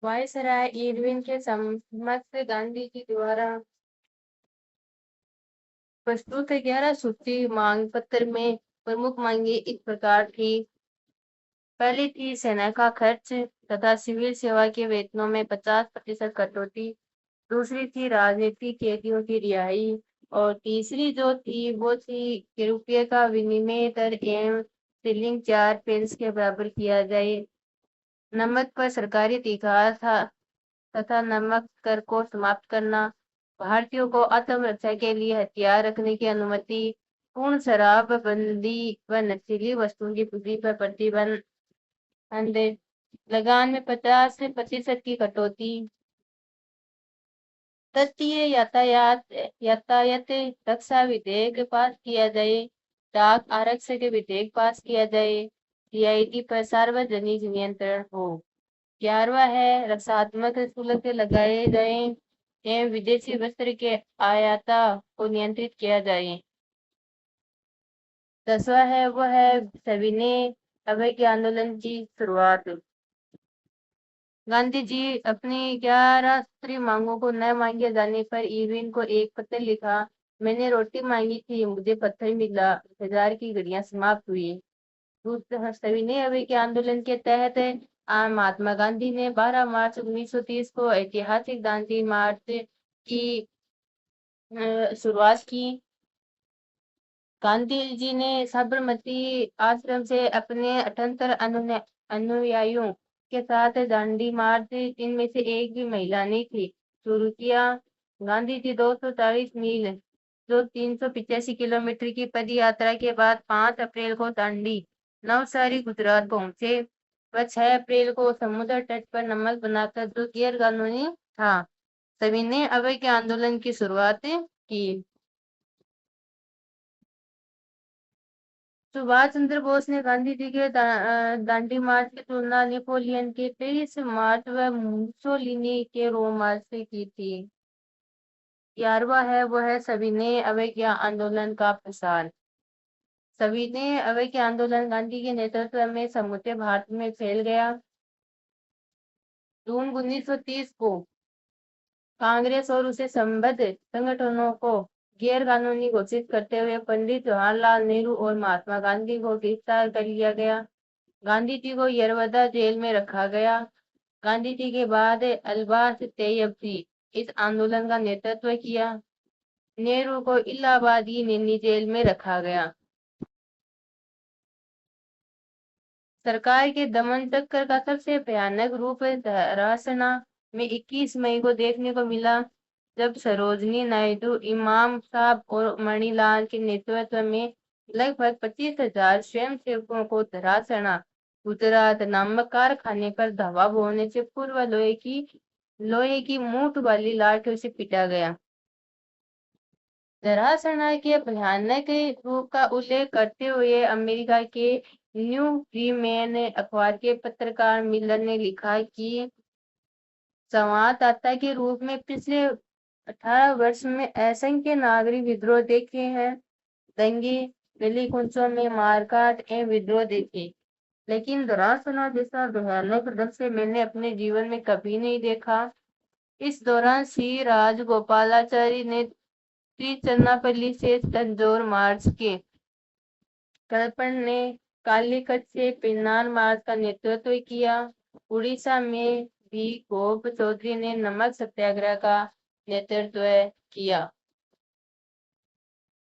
Viceroy Irwin के समक्ष गांधी जी द्वारा प्रस्तुत 11 सूत्री मांग पत्र में प्रमुख मांगे इस प्रकार थी। पहली थी सेना का खर्च तथा सिविल सेवा के वेतनों में 50% कटौती। दूसरी थी राजनीतिक कैदियों की रिहाई और तीसरी जो थी वो थी कि रुपये का विनिमय दर एवं शिलिंग 4 पेंस के बराबर किया जाए। नमक पर सरकारी अधिकार था तथा नमक कर को समाप्त करना। भारतीयों को आत्मरक्षा के लिए हथियार रखने की अनुमति। पूर्ण शराब बंदी व नशीली वस्तुओं की बिक्री पर प्रतिबंध। लगान में 50% की कटौती। तटीय यातायात रक्षा विधेयक पास किया जाए। डाक आरक्षक विधेयक पास किया जाए। सीआईडी पर सार्वजनिक नियंत्रण हो। 11वां है रक्षात्मक शुल्क लगाए जाए एवं विदेशी वस्त्र के आयात को नियंत्रित किया जाए। 10वां है वो है सविनय अवज्ञा आंदोलन की शुरुआत। गांधी जी अपनी 11 सूत्री मांगों को न मांगे जाने पर इरविन को एक पत्र लिखा। मैंने रोटी मांगी थी, मुझे पत्थर मिला। हजार की घड़ियां समाप्त हुई। सविनय अवज्ञा आंदोलन के तहत महात्मा गांधी ने 12 मार्च 1930 को ऐतिहासिक दांडी मार्च की शुरुआत की। गांधी जी ने साबरमती आश्रम से अपने 78 अनुयायियों के साथ दांडी मार्च, इनमें से एक भी महिला नहीं थी, शुरू किया। गांधी जी 240 मील जो 385 किलोमीटर की पद यात्रा के बाद 5 अप्रैल को दांडी नवसारी गुजरात पहुंचे। वह 6 अप्रैल को समुद्र तट पर नमक बनाकर जो गैर कानूनी था, सविनय अवज्ञा आंदोलन की शुरुआत की। सुभाष चंद्र बोस ने गांधी जी के दांडी मार्च की तुलना नेपोलियन के 23 मार्च व मुसोलिनी के रोम मार्च से की थी। 11वां है वो है सविनय अवज्ञा आंदोलन का प्रसार। सविनय अवज्ञा आंदोलन गांधी के नेतृत्व में समूचे भारत में फैल गया। जून 1930 को कांग्रेस और उसे संबद्ध संगठनों को गैर कानूनी घोषित करते हुए पंडित जवाहरलाल नेहरू और महात्मा गांधी को गिरफ्तार कर लिया गया। गांधी जी को यरवदा जेल में रखा गया। गांधी जी के बाद अल्बास तैयबी इस आंदोलन का नेतृत्व किया। नेहरू को इलाहाबाद की नैनी जेल में रखा गया। सरकार के दमन चक्र का सबसे भयानक रूप धरासना में 21 मई को देखने को मिला, जब सरोजनी नायडू, इमाम साहब और मणिलाल के नेतृत्व में लगभग 25,000 स्वयंसेवकों को धरासना गुजरात नामक कारखाने पर धावा बोलने से पूर्व लोहे की मूठ वाली लाठियों से पीटा गया। धरासना के भयानक रूप का उल्लेख करते हुए अमेरिका के न्यू फ्रीमैन अखबार के पत्रकार मिलर ने लिखा कि संवाददाता के रूप में पिछले 18 वर्ष में असंख्य नागरिक विद्रोह देखे हैं, दंगे, गली कुंचों में मारकाट एवं विद्रोह देखे, लेकिन धरासना जैसा भयानक दृश्य मैंने अपने जीवन में कभी नहीं देखा। इस दौरान श्री राजगोपालाचारी ने तिरुचिरापल्ली से तंजौर मार्च के, कल्पन ने कालीकट से पिन्नार मार्च का नेतृत्व किया। उड़ीसा में भी गोप चौधरी ने नमक सत्याग्रह का नेतृत्व किया।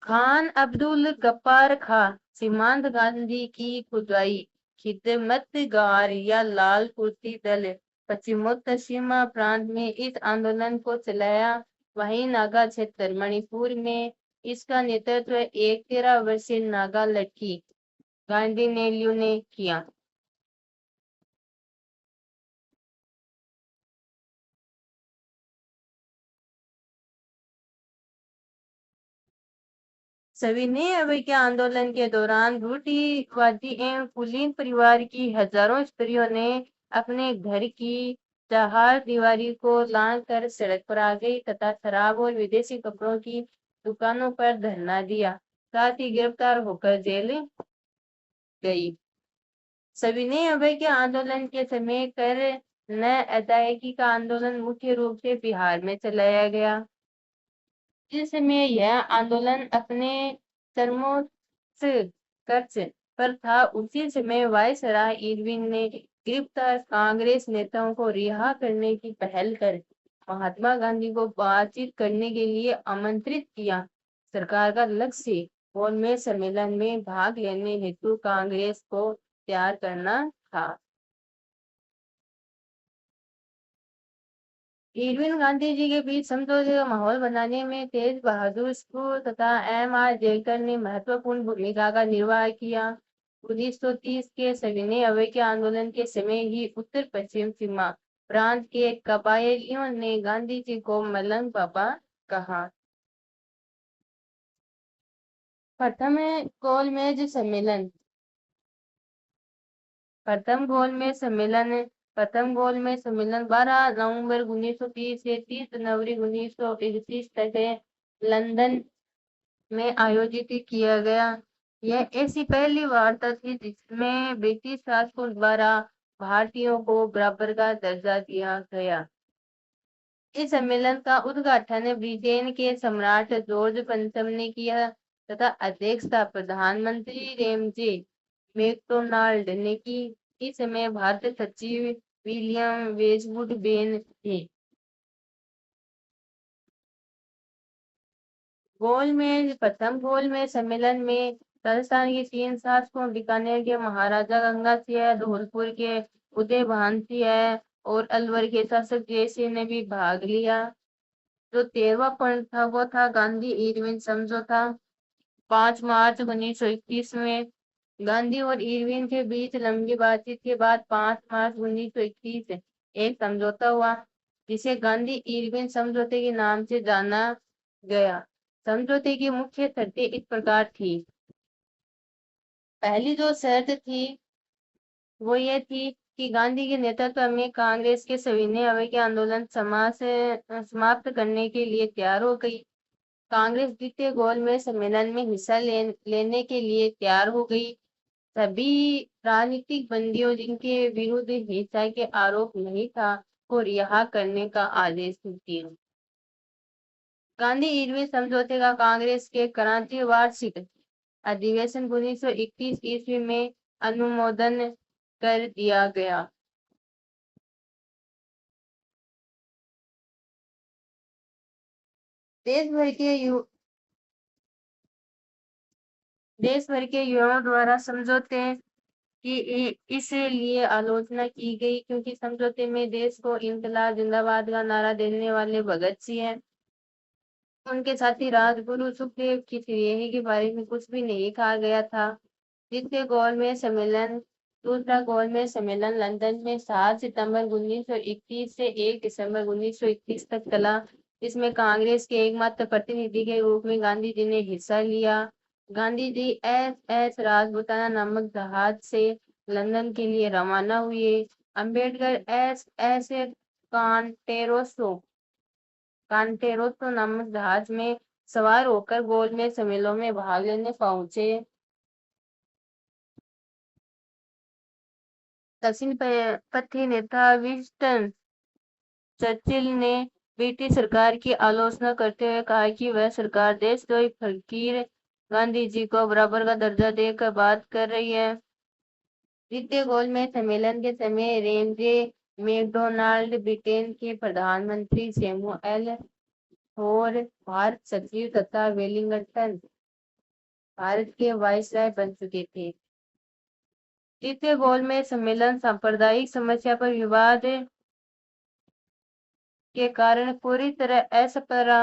खान अब्दुल गफ्फार खां सीमांत गांधी की खुदाई खिदमतगार या लाल कुर्ती दल पश्चिमोत्तर सीमा प्रांत में इस आंदोलन को चलाया। वहीं नागा क्षेत्र मणिपुर में इसका नेतृत्व एक 13 वर्षीय नागा लड़की गांधी नेल्यू ने किया। सविनय अवज्ञा आंदोलन के दौरान रूढ़िवादी एवं कुलीन परिवार की हजारों स्त्रियों ने अपने घर की चार दीवारी को लांघ कर सड़क पर आ गई तथा शराब और विदेशी कपड़ों की दुकानों पर धरना दिया, साथ ही गिरफ्तार होकर जेल गई। सविनय अवज्ञा आंदोलन के समय कर نئے ادائیگی کا آندولن مکھیہ روپ سے بہار میں چلایا گیا، جس میں یہ آندولن اپنے سرموچ پر تھا۔ اسی سمے وائسرائے ارون نے گرفتار کانگریس نیتاؤں کو رہا کرنے کی پہل کر مہاتما گاندھی کو بات چیت کرنے کے لیے آمنترت کیا۔ سرکار کا لکشیہ گول میز سمیلن میں بھاگ لینے ہیتو کانگریس کو تیار کرنا تھا۔ ارون گاندھی جی کے بیچ سمجھوتے کا ماحول بنانے میں تیج بہادر سپرو تથા M.R. جیکر نے مہتوپورن بھومکا کا نرواہ کیا۔ 1930 کے سوینئے اویکیا آندولن کے سمے ہی اتر پچھم سیما پرانت کے قبائلیوں نے گاندھی جی کو ملنگ بابا کہا۔ پرتھم گول میز سمیلن پرتھم گول میز سمیلن 12 نومبر 1930 سے 30 جنوری 1931 تک لندن میں آیوجت کیا گیا۔ یہ ایسی پہلی وارتا تھی جس میں برٹش شاسکوں دوارا بھارتیوں کو برابر کا درجہ دیا گیا۔ اس سمیلن کا ادگھاٹن برٹین کے سمراٹ جارج پنچم نے کیا تથા ادھیکشتا پردھان منتری ریمجے میکڈونالڈ نے کی۔ اس سمے بھارت سچیو ولیم ویسوڈ بین تھے۔ پرتھم گول میز سمیلن میں راجستھان کے 3 شاسکوں، بیکانیر کے مہاراجا گنگا سنہ، دھولپور کے ادے بھان سنہ اور الور کے شاسک جے سنہ نے بھی بھاگ لیا۔ جو 13واں پوائنٹ تھا وہ تھا گاندھی ارون سمجھوتا۔ 5 مارچ 1931 میں گاندھی اور ارون کے بیچ لمبی بات چیت کے بعد 5 مارچ 1931 ایک سمجھوتا ہوا، جسے گاندھی ارون سمجھوتے کے نام سے جانا گیا۔ سمجھوتے کی مکھیہ شرطیں اس پرکار تھی۔ پہلی جو شرط تھی وہ یہ تھی کہ گاندھی کے نیترتو میں کانگریس کے سوینئے اویکیا آندولن سماپت کرنے کے لیے تیار ہو گئی۔ کانگریس دوسرے گول میز سمیلن میں حصہ لینے کے لیے تیار ہو گئی۔ سبھی راجنیتک بندیوں جن کے ورودھ ہنسا کے آروپ نہیں تھا کو رہا کرنے کا آدیش دیا۔ گاندھی ارون سمجھوتے کا کانگریس کے کرانتی وارشک ادھیویشن 1931 عیسوی میں انومودن کر دیا گیا۔ دیش بھر کے یواؤں دوارا سمجھوتے کی اس لیے آلوچنا کی گئی کیونکہ سمجھوتے میں دیش کو انقلاب زندہ باد کا نعرہ دینے والے بھگت سنہ، ان کے ساتھی راج گرو سکھدیو کی تریہی کے بارے میں کچھ بھی نہیں کہا گیا تھا۔ دوسرا گول میز سمیلن لندن میں 7 ستمبر 1931 سے 1 دسمبر 1931 تک چلا، جس میں کانگریس کے ایک ماتر پرتیندھی کے روپ میں گاندھی جی نے حصہ لیا۔ گاندھی جی ایس راجپوتانہ نامک جہاز سے لندن کے لیے روانہ ہوئے۔ امبیڈکر ایس کانٹیروسو نامک جہاز میں سوار ہو کر گول میز سمیلن میں بھاگ لینے پہنچے۔ دکشن پنتھی نیتا ونسٹن چرچل نے برٹش سرکار کی آلوچنا کرتے ہوئے کہا کہ وہ سرکار دیش دروہی فقیر گاندھی جی کو برابر کا درجہ دے کر بات کر رہی ہے۔ تیسرے گول میز سمیلن کے سمے ریمجے میکڈونالڈ برٹین کے پردھان منتری سیموئل ہور بھارت سچیو تથા ویلنگٹن بھارت کے وائسرائے بن چکے تھے۔ تیسرے گول میز سمیلن سامپردائک سمسیا پر وواد کے کارن پوری طرح اسپرا۔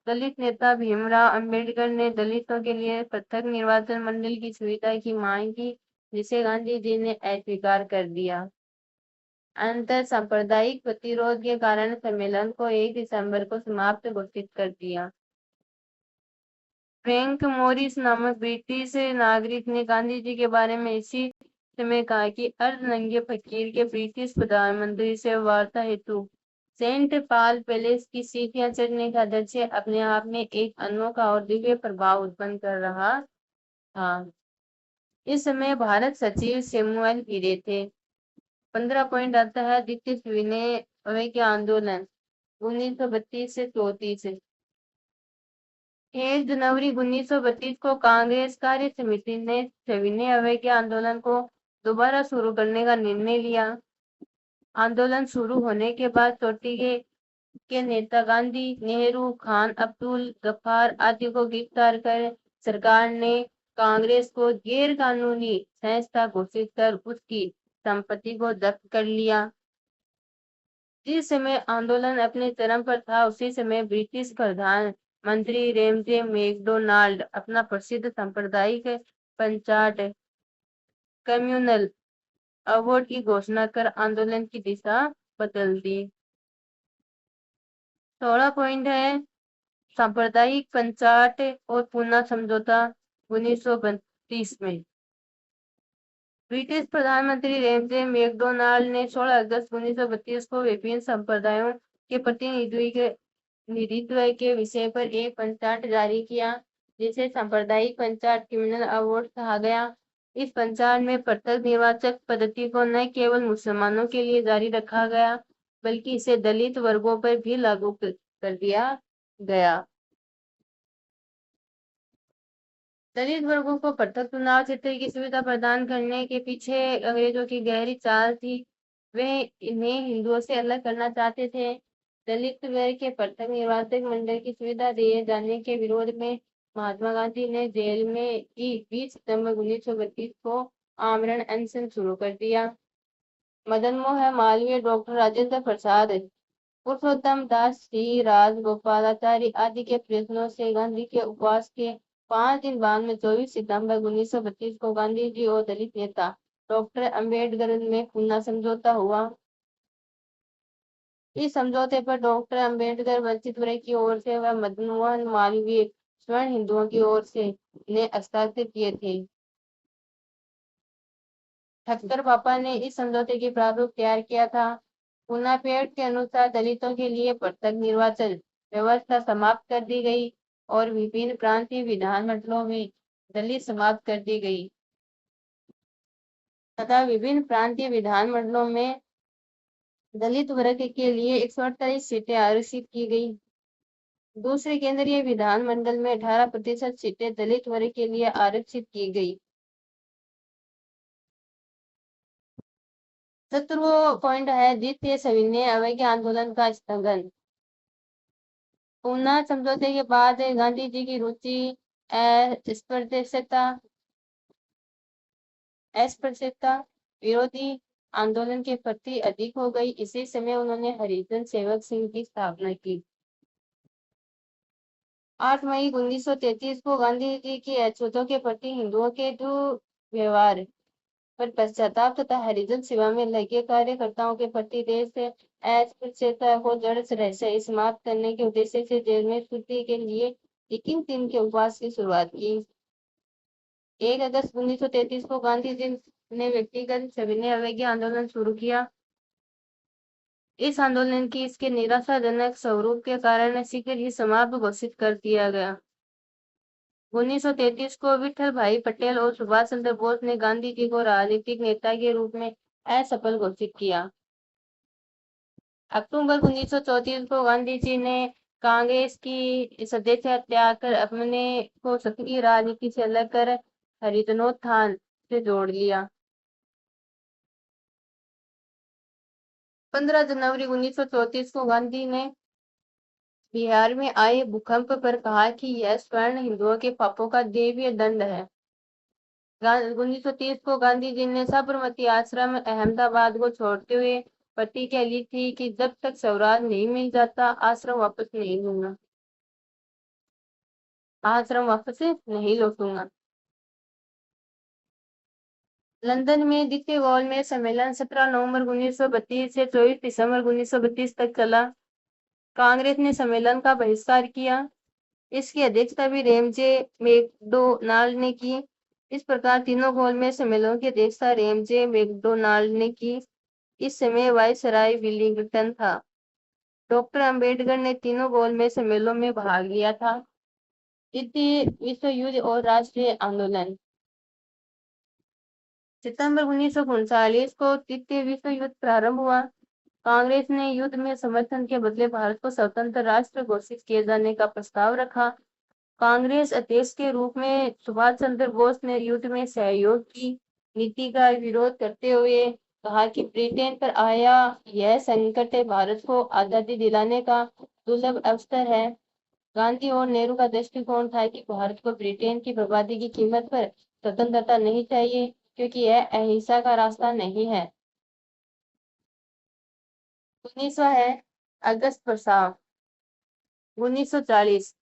دلت نیتا بھیم راؤ امبیڈکر نے دلتوں کے لیے پرتھک نرواچن منڈل کی سویدھا کی مانگ کی، جسے گاندھی جی نے اسویکار کر دیا۔ انتر سامپردائک پرتیروھ کے کارن سمیلن کو 1 دسمبر کو سماپت گھوشت کر دیا۔ فرینک موریس نامک برٹش ناگرک نے گاندھی جی کے بارے میں اسی سمے کہا کہ ارد ننگے فقیر کے برٹش پردھان منتری سے وارتا ہیتو سینٹ پال پیلیس کی سیڑھیاں چڑھنے کا درشیہ اپنے آپ میں ایک انوکھا اور دِویہ پربھاؤ اتپن کر رہا تھا۔ اس سمے بھارت سچیو سیموئل ہیرے تھے۔ 15 पॉइंट आता है द्वितीय सविनय अवज्ञा आंदोलन 1932 से 34। 1 जनवरी 1932 को कांग्रेस कार्य समिति ने सविनय अवज्ञा आंदोलन को दोबारा शुरू करने का निर्णय लिया। आंदोलन शुरू होने के बाद चोटी के नेता गांधी, नेहरू, खान अब्दुल गफ्फार आदि को गिरफ्तार कर सरकार ने कांग्रेस को गैर कानूनी संस्था घोषित कर उसकी संपत्ति को जब्त कर लिया। जिस समय आंदोलन अपने चरम पर था उसी समय ब्रिटिश प्रधानमंत्री रेमजे मैकडोनाल्ड अपना प्रसिद्ध सांप्रदायिक पंचायत कम्युनल अवार्ड की घोषणा कर आंदोलन की दिशा बदल दी। 16 पॉइंट है सांप्रदायिक पंचायत और पूना समझौता 1932 में। ब्रिटिश प्रधानमंत्री रेमजे मैकडोनाल्ड ने 16 अगस्त 1932 को विभिन्न संप्रदायों के प्रतिनिधित्व के विषय पर एक पंचायत जारी किया जिसे सांप्रदायिक पंचायत कम्युनल अवार्ड कहा गया। इस पंचायत में प्रत्यक्ष निर्वाचक पद्धति को न केवल मुसलमानों के लिए जारी रखा गया बल्कि इसे दलित वर्गों पर भी लागू कर दिया गया। दलित वर्गों को प्रत्यक्ष चुनाव क्षेत्र की सुविधा प्रदान करने के पीछे अंग्रेजों की गहरी चाल थी। वे इन्हें हिंदुओं से अलग करना चाहते थे। दलित वर्ग के प्रत्यक्ष निर्वाचक मंडल की सुविधा दिए जाने के विरोध में महात्मा गांधी ने जेल में ही 20 सितंबर 1932 को आमरण अनशन शुरू कर दिया। मदन मोहन मालवीय, डॉक्टर राजेंद्र प्रसाद, पुरुषोत्तम दास जी, राजगोपालाचारी आदि के प्रयत्नों से गांधी के उपवास के 5 दिन बाद में 24 सितंबर 1932 को गांधी जी और दलित नेता डॉक्टर अंबेडकर में पूना समझौता हुआ। इस समझौते पर डॉक्टर अंबेडकर वंचित वर्ग की ओर से व मदन मोहन मालवीय स्वर्ण हिंदुओं की ओर से ने हस्ताक्षर किए थे। ठक्कर पापा ने इस समझौते की प्रारूप तैयार किया था। पूना पेड़ के अनुसार दलितों के लिए प्रत्यक्ष निर्वाचन व्यवस्था समाप्त कर दी गई और विभिन्न प्रांतीय विधानमंडलों में दलित समाप्त कर दी गई तथा विभिन्न प्रांतीय विधानमंडलों में दलित वर्ग के लिए 148 सीटें आरक्षित की गई। दूसरे केंद्रीय विधानमंडल में 18% सीटें दलित वर्ग के लिए आरक्षित की गई। 17वां पॉइंट है द्वितीय सविनय अवज्ञा आंदोलन का स्थगन। पूना समझौते के बाद गांधी जी की रुचि अस्पृश्यता विरोधी आंदोलन के प्रति अधिक हो गई। इसी समय उन्होंने हरिजन सेवक संघ की स्थापना की। 8 मई 1933 को गांधी जी की अछूतों के प्रति हिंदुओं के दुर्व्यवहार पर पश्चाताप तथा हरिजन सेवा में लगे कार्यकर्ताओं के प्रति देश से अस्पृश्यता को जड़ से समाप्त करने के उद्देश्य से जेल में शुद्धि के लिए 21 दिन के उपवास की शुरुआत की। 1 अगस्त 1933 को गांधी जी ने व्यक्तिगत सविनय अवज्ञा आंदोलन शुरू किया। इस आंदोलन की इसके निराशाजनक स्वरूप के कारण शीघ्र ही समाप्त घोषित कर दिया गया। 1933 को विठल भाई पटेल और सुभाष चंद्र बोस ने गांधी जी को राजनीतिक नेता के रूप में असफल घोषित किया। अक्टूबर 1934 को गांधी जी ने कांग्रेस की सदस्यता त्याग कर अपने को सक्रिय राजनीति से अलग कर हरिजनोत्थान से जोड़ लिया। 15 जनवरी 1934 को गांधी ने बिहार में आए भूकंप पर कहा कि यह स्वर्ण हिंदुओं के पापों का दैवीय दंड है। 1930 को गांधी जी ने साबरमती आश्रम अहमदाबाद को छोड़ते हुए प्रतिज्ञा ली थी कि जब तक स्वराज नहीं मिल जाता आश्रम वापस नहीं लूंगा, आश्रम वापस नहीं लौटूंगा। लंदन में द्वितीय गोलमेज सम्मेलन 17 नवंबर 1932 से 24 दिसंबर 1932 तक चला। कांग्रेस ने सम्मेलन का बहिष्कार किया। इसकी अध्यक्षता भी रेमजे मैकडोनाल्ड ने की। इस प्रकार तीनों गोलमेज सम्मेलनों की अध्यक्षता रेमजे मैकडोनाल्ड ने की। इस समय वायसराय विलिंगटन था। डॉक्टर अंबेडकर ने तीनों गोलमेज सम्मेलनों में भाग लिया था। द्वितीय विश्व युद्ध और राष्ट्रीय आंदोलन। सितंबर 1939 को तृतीय विश्व युद्ध प्रारंभ हुआ। कांग्रेस ने युद्ध में समर्थन के बदले भारत को स्वतंत्र राष्ट्र घोषित किए जाने का प्रस्ताव रखा। कांग्रेस अध्यक्ष के रूप में सुभाष चंद्र बोस ने युद्ध में सहयोग की नीति का विरोध करते हुए कहा कि ब्रिटेन पर आया यह संकट भारत को आजादी दिलाने का दुर्लभ अवसर है। गांधी और नेहरू का दृष्टिकोण था कि भारत को ब्रिटेन की बर्बादी की कीमत पर स्वतंत्रता नहीं चाहिए, क्योंकि यह अहिंसा का रास्ता नहीं है। 19वां है अगस्त प्रस्ताव। 1940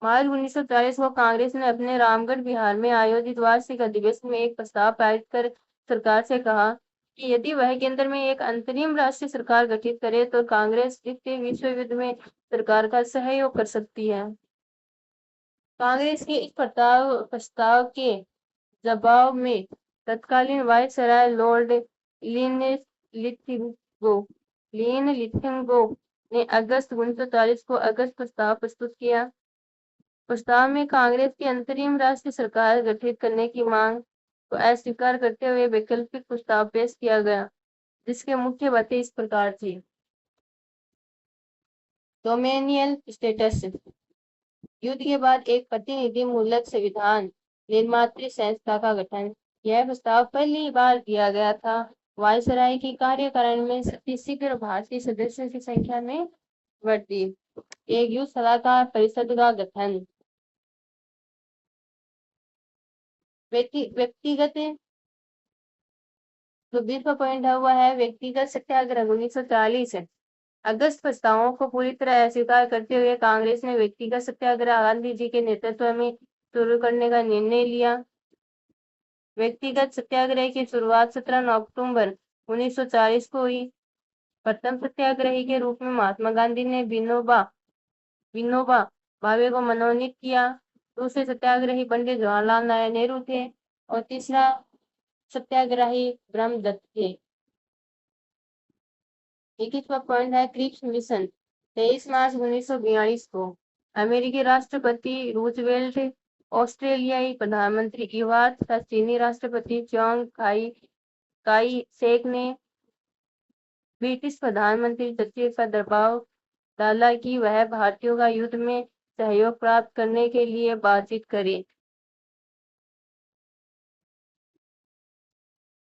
मार्च 1940 को कांग्रेस ने अपने रामगढ़ बिहार में आयोजित वार्षिक अधिवेशन में एक प्रस्ताव पारित कर सरकार से कहा कि यदि वह केंद्र में एक अंतरिम राष्ट्रीय सरकार गठित करे तो कांग्रेस द्वितीय विश्व युद्ध में सरकार का सहयोग कर सकती है। कांग्रेस के इस प्रस्ताव के जवाब में तत्कालीन वायसराय लॉर्ड लिथिंगो ने अगस्त 1940 को अगस्त प्रस्ताव प्रस्तुत किया। प्रस्ताव में कांग्रेस की अंतरिम राष्ट्रीय सरकार गठित करने की मांग को अस्वीकार करते हुए वैकल्पिक प्रस्ताव पेश किया गया, जिसके मुख्य बातें इस प्रकार थी। डोमेनियल स्टेटस। युद्ध के बाद एक प्रतिनिधि मूलक संविधान निर्मात्री संस्था का गठन। यह प्रस्ताव पहली बार किया गया था। वायसराय की कार्यकारिणी में शीघ्र भारतीय सदस्यों की संख्या में वृद्धि। एक युद्ध सलाहकार परिषद का गठन। व्यक्तिगत जो 20वां पॉइंट है वह है व्यक्तिगत सत्याग्रह। 1940 अगस्त प्रस्तावों को पूरी तरह अस्वीकार करते हुए कांग्रेस ने व्यक्तिगत सत्याग्रह गांधी जी के नेतृत्व में शुरू करने का निर्णय लिया। व्यक्तिगत सत्याग्रह की शुरुआत 17 अक्टूबर 1940 को हुई। प्रथम सत्याग्रही के रूप में महात्मा गांधी ने विनोबा भावे को मनोनीत किया। दूसरे सत्याग्रही पंडित जवाहरलाल नेहरू थे और तीसरा सत्याग्रही ब्रह्मदत्त थे। 21वां पॉइंट है क्रिप्स मिशन। 23 मार्च 1942 को अमेरिकी राष्ट्रपति रूजवेल्ट, ऑस्ट्रेलियाई प्रधानमंत्री इवात तथा चीनी राष्ट्रपति चियांग काई शेक ने ब्रिटिश प्रधानमंत्री चर्चिल पर दबाव डाला कि वह भारतीयों का युद्ध में सहयोग प्राप्त करने के लिए बातचीत करे।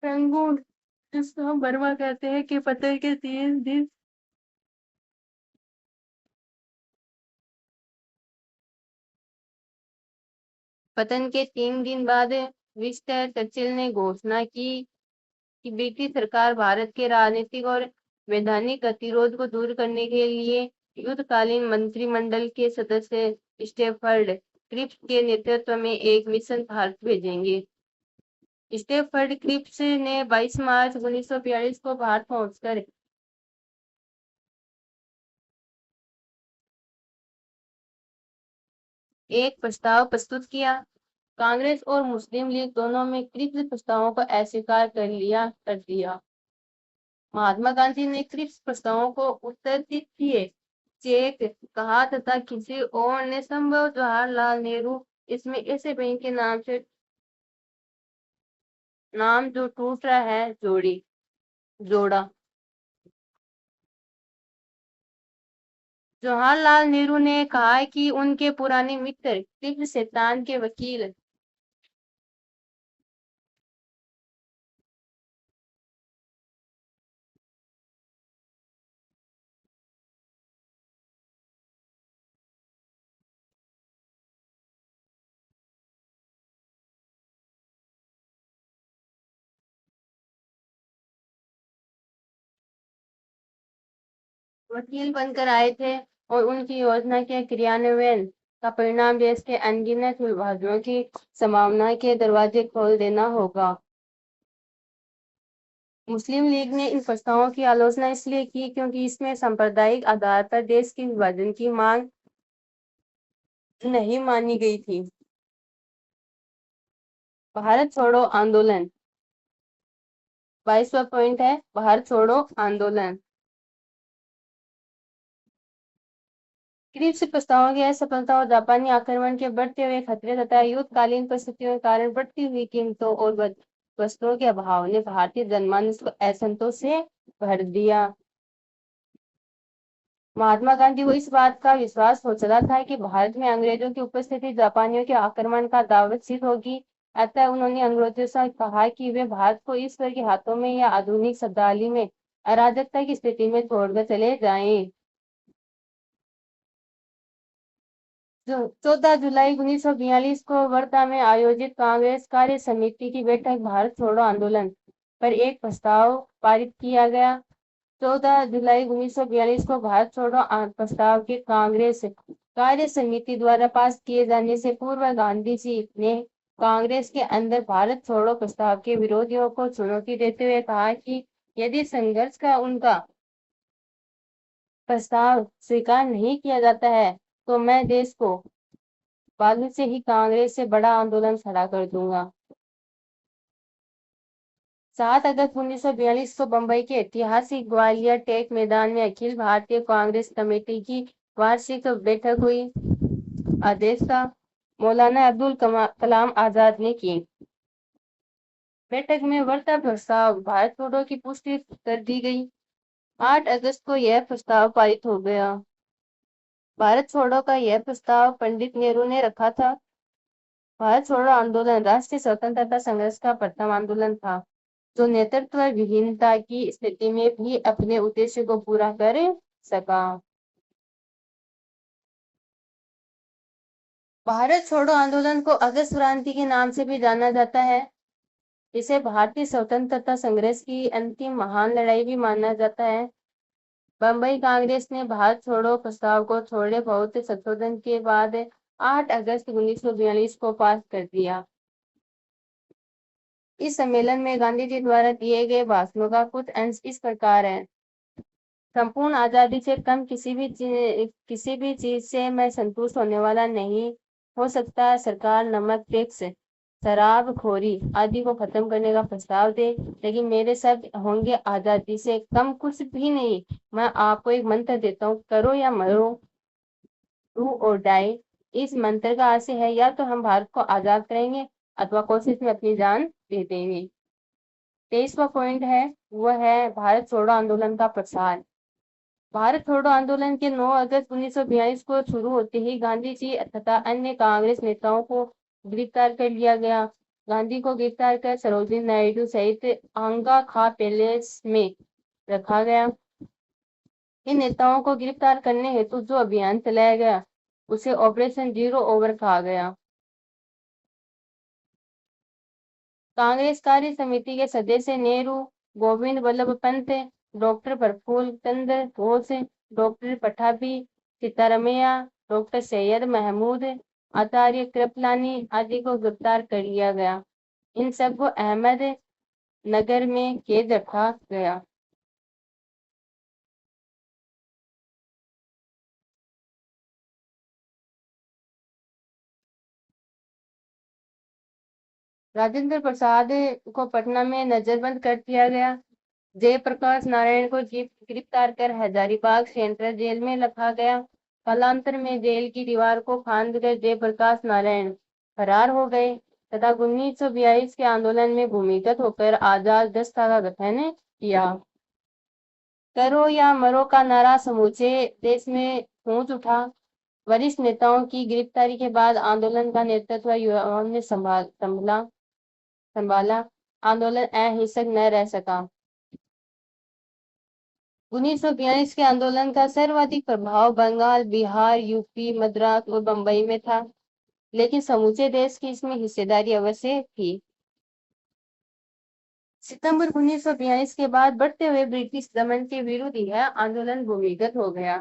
रंगून, जिसको हम बर्मा कहते हैं, कि पतन के 3 दिन बाद विंस्टन चर्चिल ने घोषणा की कि ब्रिटिश सरकार भारत के राजनीतिक और वैधानिक गतिरोध को दूर करने के लिए युद्धकालीन मंत्रिमंडल के सदस्य स्टैफर्ड क्रिप्स के नेतृत्व में एक मिशन भारत भेजेंगे। स्टैफर्ड क्रिप्स ने 22 मार्च 1942 को भारत पहुंचकर एक प्रस्ताव प्रस्तुत किया। कांग्रेस और मुस्लिम लीग दोनों में क्रिप्स प्रस्तावों को अस्वीकार कर दिया। महात्मा गांधी ने क्रिप्स प्रस्तावों को उत्तरदायी चेक कहा तथा किसी और ने संभव जवाहरलाल नेहरू इसमें ऐसे बैंक के नाम जो टूट रहा है जोड़ा। जवाहरलाल नेहरू ने कहा कि उनके पुराने मित्र टिप्पू सुल्तान के वकील बनकर आए थे और उनकी योजना के क्रियान्वयन का परिणाम देश के अनगिनत विभाजनों की संभावना के दरवाजे खोल देना होगा। मुस्लिम लीग ने इन प्रस्तावों की आलोचना इसलिए की क्योंकि इसमें सांप्रदायिक आधार पर देश के विभाजन की मांग नहीं मानी गई थी। भारत छोड़ो आंदोलन। 22वां पॉइंट है भारत छोड़ो आंदोलन। क्रिप्स प्रस्तावों की असफलता और जापानी आक्रमण के बढ़ते हुए खतरे तथा युद्धकालीन परिस्थितियों के कारण बढ़ती हुई कीमतों और वस्त्रों के अभाव ने भारतीय जनमानस को असंतोष से भर दिया। महात्मा गांधी को इस बात का विश्वास हो चला था कि भारत में अंग्रेजों की उपस्थिति जापानियों के आक्रमण का दावत सिद्ध होगी। अतः उन्होंने अंग्रेजों से कहा कि वे भारत को ईश्वर के हाथों में या आधुनिक शब्दावली में अराजकता की स्थिति में छोड़कर चले जाएं। 14 जुलाई 1942 को वर्धा में आयोजित कांग्रेस कार्य समिति की बैठक भारत छोड़ो आंदोलन पर एक प्रस्ताव पारित किया गया। 14 जुलाई 1942 को भारत छोड़ो प्रस्ताव के कांग्रेस कार्य समिति द्वारा पास किए जाने से पूर्व गांधी जी ने कांग्रेस के अंदर भारत छोड़ो प्रस्ताव के विरोधियों को चुनौती देते हुए कहा कि यदि संघर्ष का उनका प्रस्ताव स्वीकार नहीं किया जाता है तो मैं देश को बालू से ही कांग्रेस से बड़ा आंदोलन खड़ा कर दूंगा। 7 अगस्त 1942 को बंबई के ऐतिहासिक ग्वालियर टेक मैदान में अखिल भारतीय कांग्रेस कमेटी की वार्षिक बैठक हुई। अध्यक्षता मौलाना अब्दुल कलाम आजाद ने की। बैठक में वर्ता प्रस्ताव भारत छोड़ो की पुष्टि कर दी गई। 8 अगस्त को यह प्रस्ताव पारित हो गया। भारत छोड़ो का यह प्रस्ताव पंडित नेहरू ने रखा था। भारत छोड़ो आंदोलन राष्ट्रीय स्वतंत्रता संघर्ष का प्रथम आंदोलन था जो नेतृत्व विहीनता की स्थिति में भी अपने उद्देश्य को पूरा कर सका। भारत छोड़ो आंदोलन को अगस्त क्रांति के नाम से भी जाना जाता है। इसे भारतीय स्वतंत्रता संघर्ष की अंतिम महान लड़ाई भी माना जाता है। बंबई कांग्रेस ने भारत छोड़ो प्रस्ताव को थोड़े बहुत संशोधन के बाद 8 अगस्त 1942 को पास कर दिया। इस सम्मेलन में गांधी जी द्वारा दिए गए भाषणों का कुछ अंश इस प्रकार है। संपूर्ण आजादी से कम किसी भी चीज से मैं संतुष्ट होने वाला नहीं हो सकता। सरकार नमक टैक्स शराबखोरी आदि को खत्म करने का प्रस्ताव दे, लेकिन मेरे शब्द होंगे आजादी से कम कुछ भी नहीं। मैं आपको एक मंत्र देता हूँ, करो या मरो, डू और डाई। इस मंत्र का आशय है या तो हम भारत को आजाद करेंगे अथवा कोशिश में अपनी जान दे देंगे। 23वां पॉइंट है वह है भारत छोड़ो आंदोलन का प्रसार। भारत छोड़ो आंदोलन के 9 अगस्त 1942 को शुरू होते ही गांधी जी तथा अन्य कांग्रेस नेताओं को गिरफ्तार कर लिया गया। गांधी को गिरफ्तार कर सरोजिनी नायडू सहित आंगा खा पैलेस में रखा गया। इन नेताओं को गिरफ्तार करने हेतु जो अभियान चलाया गया उसे ऑपरेशन जीरो ओवर कहा गया। कांग्रेस कार्य समिति के सदस्य नेहरू, गोविंद वल्लभ पंत, डॉक्टर प्रफुल्ल चंद्र घोष, डॉक्टर पठाभी, सीतारमैया, डॉक्टर सैयद महमूद, आचार्य कृपलानी आदि को गिरफ्तार कर लिया गया। इन सबको अहमद नगर में कैद रखा गया। राजेंद्र प्रसाद को पटना में नजरबंद कर दिया गया। जयप्रकाश नारायण को गिरफ्तार कर हजारीबाग सेंट्रल जेल में रखा गया। कालांतर में जेल की दीवार को फांदकर जयप्रकाश नारायण फरार हो गए तथा 1942 के आंदोलन में भूमिगत होकर आजाद दस्ता का गठन किया। करो या मरो का नारा समूचे देश में गूंज उठा। वरिष्ठ नेताओं की गिरफ्तारी के बाद आंदोलन का नेतृत्व युवाओं ने संभाला। आंदोलन अहिंसक न रह सका। 1942 के आंदोलन का सर्वाधिक प्रभाव बंगाल, बिहार, यूपी, मद्रास और बंबई में था, लेकिन समूचे देश की इसमें हिस्सेदारी अवश्य थी। सितंबर 1942 के बाद बढ़ते हुए ब्रिटिश दमन के विरुद्ध यह आंदोलन भूमिगत हो गया।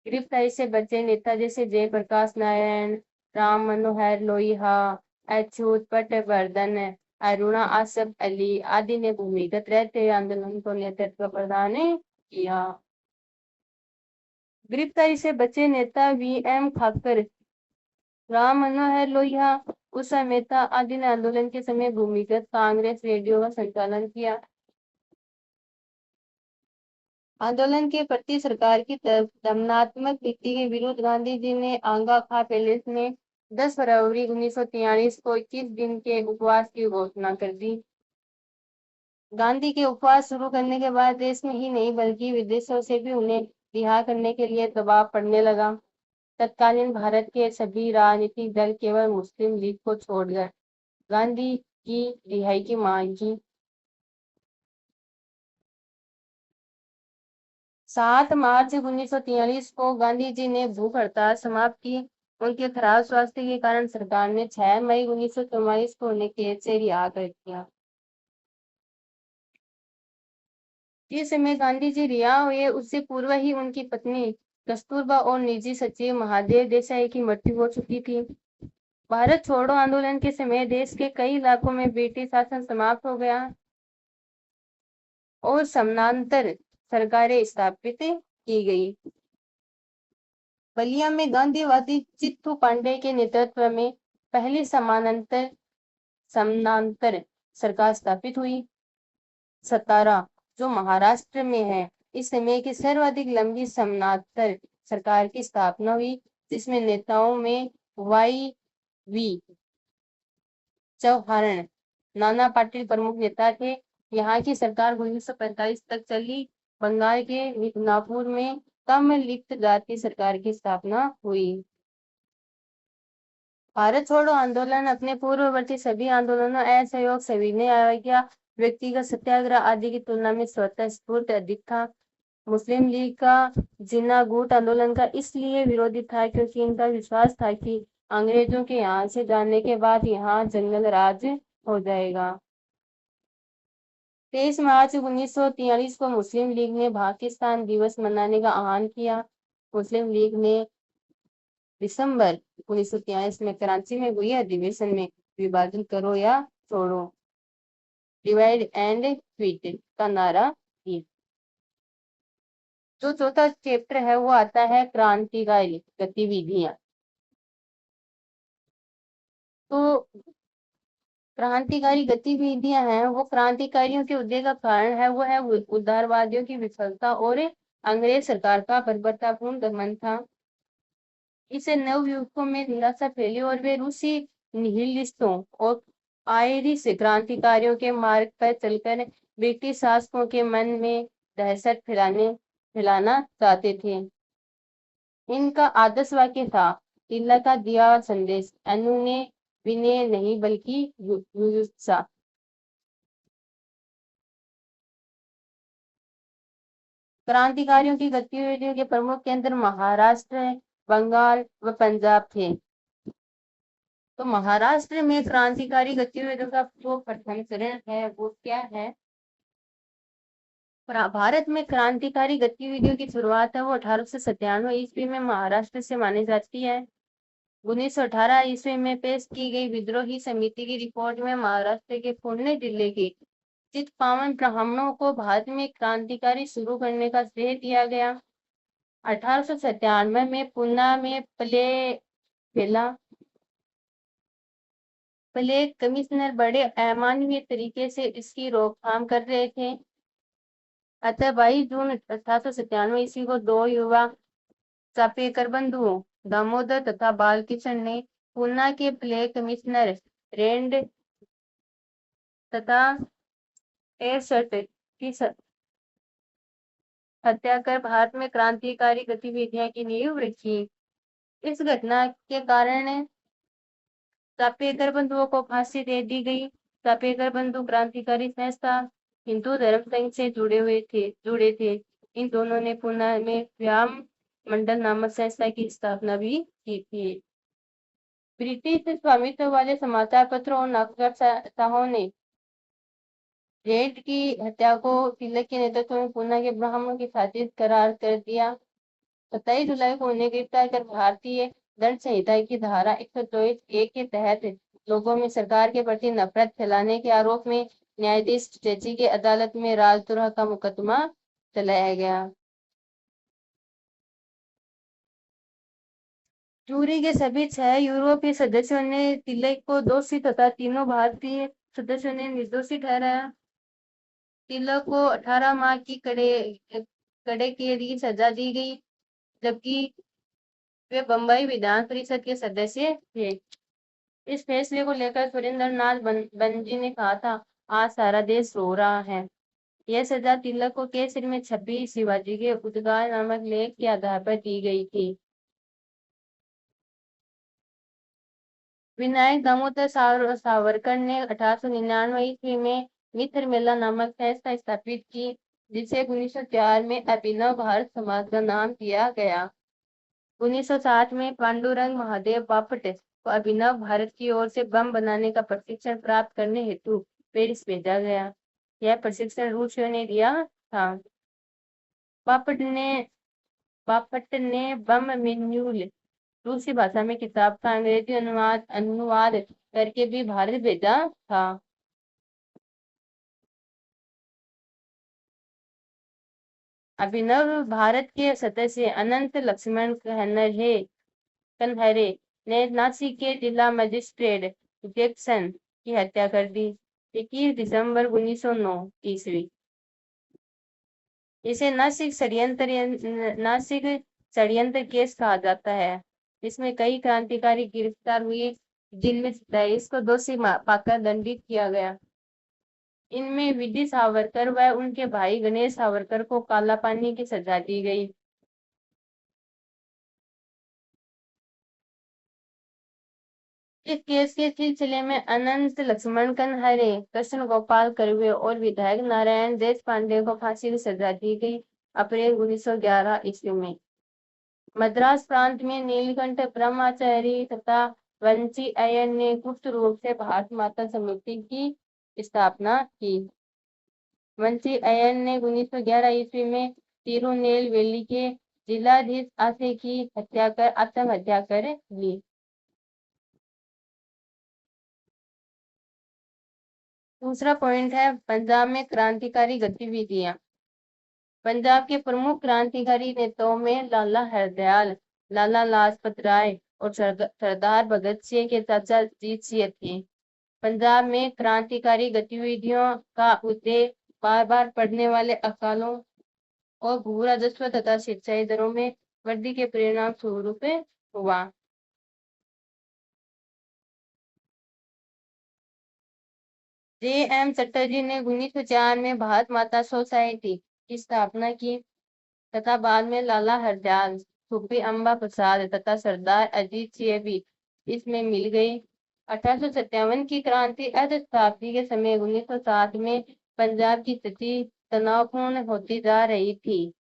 गिरफ्तारी से बचे नेता जैसे जयप्रकाश नारायण, राम मनोहर लोहिया, अच्युत पटवर्धन, अरुणा आसफ अली आदि ने भूमिगत रहते हुए आंदोलन को नेतृत्व प्रदान किया। गिरफ्तारी से बचे नेता वी.एम. खाकर, राम मनोहर लोहिया, उषा मेहता आदि ने आंदोलन के समय भूमिगत कांग्रेस रेडियो का संचालन किया। आंदोलन के प्रति सरकार की दमनात्मक नीति के विरुद्ध गांधी जी ने आंगा खा पैलेस में 10 फरवरी 1943 को 21 दिन के उपवास की घोषणा कर दी। गांधी के उपवास शुरू करने के बाद देश में ही नहीं बल्कि विदेशों से भी उन्हें रिहा करने के लिए दबाव पड़ने लगा। तत्कालीन भारत के सभी राजनीतिक दल केवल मुस्लिम लीग को छोड़कर गांधी की रिहाई की मांग की। 7 मार्च 1943 को गांधी जी ने भूख हड़ताल समाप्त की। उनके खराब स्वास्थ्य के कारण सरकार ने 6 मई 1944 को उन्हें कैद से रिहा कर दिया। जिस समय गांधी जी रिहा हुए उससे पूर्व ही उनकी पत्नी कस्तूरबा और निजी सचिव महादेव देसाई की मृत्यु हो चुकी थी। भारत छोड़ो आंदोलन के समय देश के कई इलाकों में ब्रिटिश शासन समाप्त हो गया और समानांतर सरकारें स्थापित की गई। बलिया में गांधीवादी चित्तू पांडे के नेतृत्व में पहली समानांतर सरकार स्थापित हुई। सतारा जो महाराष्ट्र में है, इस समय की सर्वाधिक लंबी समानांतर सरकार की स्थापना हुई, जिसमें नेताओं में वाई वी चौहान नाना पाटिल प्रमुख नेता थे। यहाँ की सरकार 1945 तक चली। बंगाल के मिदनापुर में कम लिप्त जाति सरकार की स्थापना हुई। भारत छोड़ो आंदोलन अपने पूर्ववर्ती सभी आंदोलनों असहयोग सविनय अवज्ञा व्यक्तिगत सत्याग्रह आदि की तुलना में स्वतः स्फूर्त अधिक था। मुस्लिम लीग का जिन्ना गुट आंदोलन का इसलिए विरोधी था क्योंकि इनका विश्वास था कि अंग्रेजों के यहाँ से जाने के बाद यहाँ जंगल राज हो जाएगा। 23 मार्च 1943 को मुस्लिम लीग ने पाकिस्तान दिवस मनाने का आह्वान किया। मुस्लिम लीग ने दिसंबर 1943 में कराची में हुए अधिवेशन में विभाजन करो या छोड़ो, डिवाइड एंड क्विट का नारा दिया। जो चौथा चैप्टर है वो आता है क्रांतिकारी गतिविधियां। तो क्रांतिकारी गतिविधियां हैं वो क्रांतिकारियों के उद्देश्य का कारण है वो है उदारवादियों की विफलता और अंग्रेज सरकार का बर्बरतापूर्ण दमन था। इसे नवयुवकों में निराशा फैली और वे रूसी निहिलिस्टों और आयरिश क्रांतिकारियों के मार्ग पर चलकर ब्रिटिश शासकों के मन में दहशत फैलाना चाहते थे। इनका आदर्श वाक्य था तिलक का दिया हुआ संदेश, अनुने विनय नहीं बल्कि युयुत्सा। क्रांतिकारियों की गतिविधियों के प्रमुख केंद्र महाराष्ट्र, बंगाल व पंजाब थे। तो महाराष्ट्र में क्रांतिकारी गतिविधियों का जो प्रथम चरण है वो क्या है? भारत में क्रांतिकारी गतिविधियों की शुरुआत है वो 1897 ईस्वी में महाराष्ट्र से मानी जाती है। 1918 ईस्वी में पेश की गई विद्रोही समिति की रिपोर्ट में महाराष्ट्र के पुणे जिले के चित्पावन ब्राह्मणों को भारत में क्रांतिकारी शुरू करने का श्रेय दिया गया। 1897 में पुणे में प्लेग कमिश्नर बड़े अमानवीय तरीके से इसकी रोकथाम कर रहे थे। अतः 22 जून 1897 ईस्वी को दो युवा चापेकर बंधुओं दामोदर तथा बालकिशन ने पूना के प्लेग कमिश्नर रेंड तथा एरशट की हत्या कर भारत में क्रांतिकारी गतिविधियां की नींव रखी। इस घटना के कारण चापेकर बंधुओं को फांसी दे दी गई। चापेकर बंधु क्रांतिकारी संस्था हिंदू धर्म संघ से जुड़े थे। इन दोनों ने पुणे में व्यायाम मंडल नामक संस्था की स्थापना भी की थी। ब्रिटिश स्वामित्व वाले समाचार पत्रों और नौकरशाहों ने रेड की हत्या को तिलक के नेतृत्व में पुणे के ब्राह्मणों की साजिश करार कर दिया। 27 जुलाई को उन्हें गिरफ्तार कर भारतीय दंड संहिता की धारा 124 के तहत लोगों में सरकार के प्रति नफरत फैलाने के आरोप में न्यायाधीश स्टेची की अदालत में राजद्रोह का मुकदमा चलाया गया। जूरी के सभी 6 यूरोपीय सदस्यों ने तिलक को दोषी तथा तीनों भारतीय सदस्यों ने निर्दोषी ठहराया। तिलक को 18 माह की कड़े की सजा दी गई, जबकि वे बम्बई विधान परिषद के सदस्य थे। इस फैसले को लेकर सुरेंद्र नाथ बनर्जी ने कहा था, आज सारा देश रो रहा है। यह सजा तिलक को केसरी में छपी शिवाजी के उद्गार नामक लेख के आधार पर दी गई थी। विनायक दामोदर सावरकर ने 1899 ईस्वी में मित्र मेला नामक संस्था स्थापित की, जिसे 1904 में अभिनव भारत समाज का नाम दिया गया। 1960 में पांडुरंग महादेव बापट को अभिनव भारत की ओर से बम बनाने का प्रशिक्षण प्राप्त करने हेतु पेरिस भेजा गया। यह प्रशिक्षण रूसियों ने दिया था। बापट ने बम मेन्यूल रूसी भाषा में किताब का अंग्रेजी अनुवाद करके भी भारत भेजा था। अभिनव भारत के सदस्य अनंत लक्ष्मण कन्हरे ने नासिक के जिला मजिस्ट्रेट जैक्सन की हत्या कर दी। 21 दिसंबर 1909 ईस्वी। इसे नासिक षड्यंत्र केस कहा जाता है। इसमें कई क्रांतिकारी गिरफ्तार हुए, जिनमें 27 को दोषी पाकर दंडित किया गया। इनमें वीडी सावरकर व उनके भाई गणेश सावरकर को काला पानी की सजा दी गई। इस केस के सिलसिले में अनंत लक्ष्मण कन्हरे, कृष्ण गोपाल कर्वे और विधायक नारायण देश पांडे को फांसी की सजा दी गई अप्रैल 1911 ईस्वी में। मद्रास प्रांत में नीलकंठ ब्रह्मचारी तथा वंशी अय्यर ने गुप्त रूप से भारत माता समिति की स्थापना की। वंशी अय्यर ने 1911 ईस्वी में तिरुनेलवेली के जिलाधीश आसे की आत्महत्या कर ली। दूसरा पॉइंट है पंजाब में क्रांतिकारी गतिविधियां। पंजाब के प्रमुख क्रांतिकारी नेताओं में लाला हरदयाल, लाला लाजपत राय और सरदार भगत सिंह के चाचा जीत सिंह थे। पंजाब में क्रांतिकारी गतिविधियों का उद्देश्य बार बार पड़ने वाले अकालों और भू राजस्व तथा सिंचाई दरों में वृद्धि के परिणाम स्वरूप हुआ। जे.एम. चटर्जी ने 1904 में भारत माता सोसाइटी की स्थापना की तथा बाद में लाला हरदयाल, सुब्बी अम्बा प्रसाद तथा सरदार अजीत सिंह भी इसमें मिल गई। 1857 की क्रांति शताब्दी के समय 1907 में पंजाब की स्थिति तनावपूर्ण होती जा रही थी।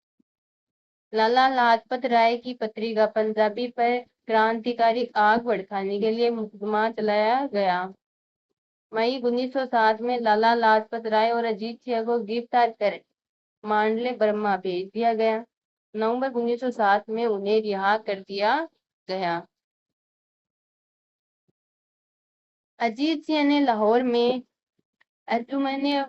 लाला लाजपत राय की पत्रिका पंजाबी पर क्रांतिकारी आग भड़काने के लिए मुकदमा चलाया गया। मई 1907 में लाला लाजपत राय और अजीत सिंह को गिरफ्तार कर मांडले बर्मा भेज दिया गया। नवंबर 1907 में उन्हें रिहा कर दिया गया। अजीत सिंह ने लाहौर में अंजुमन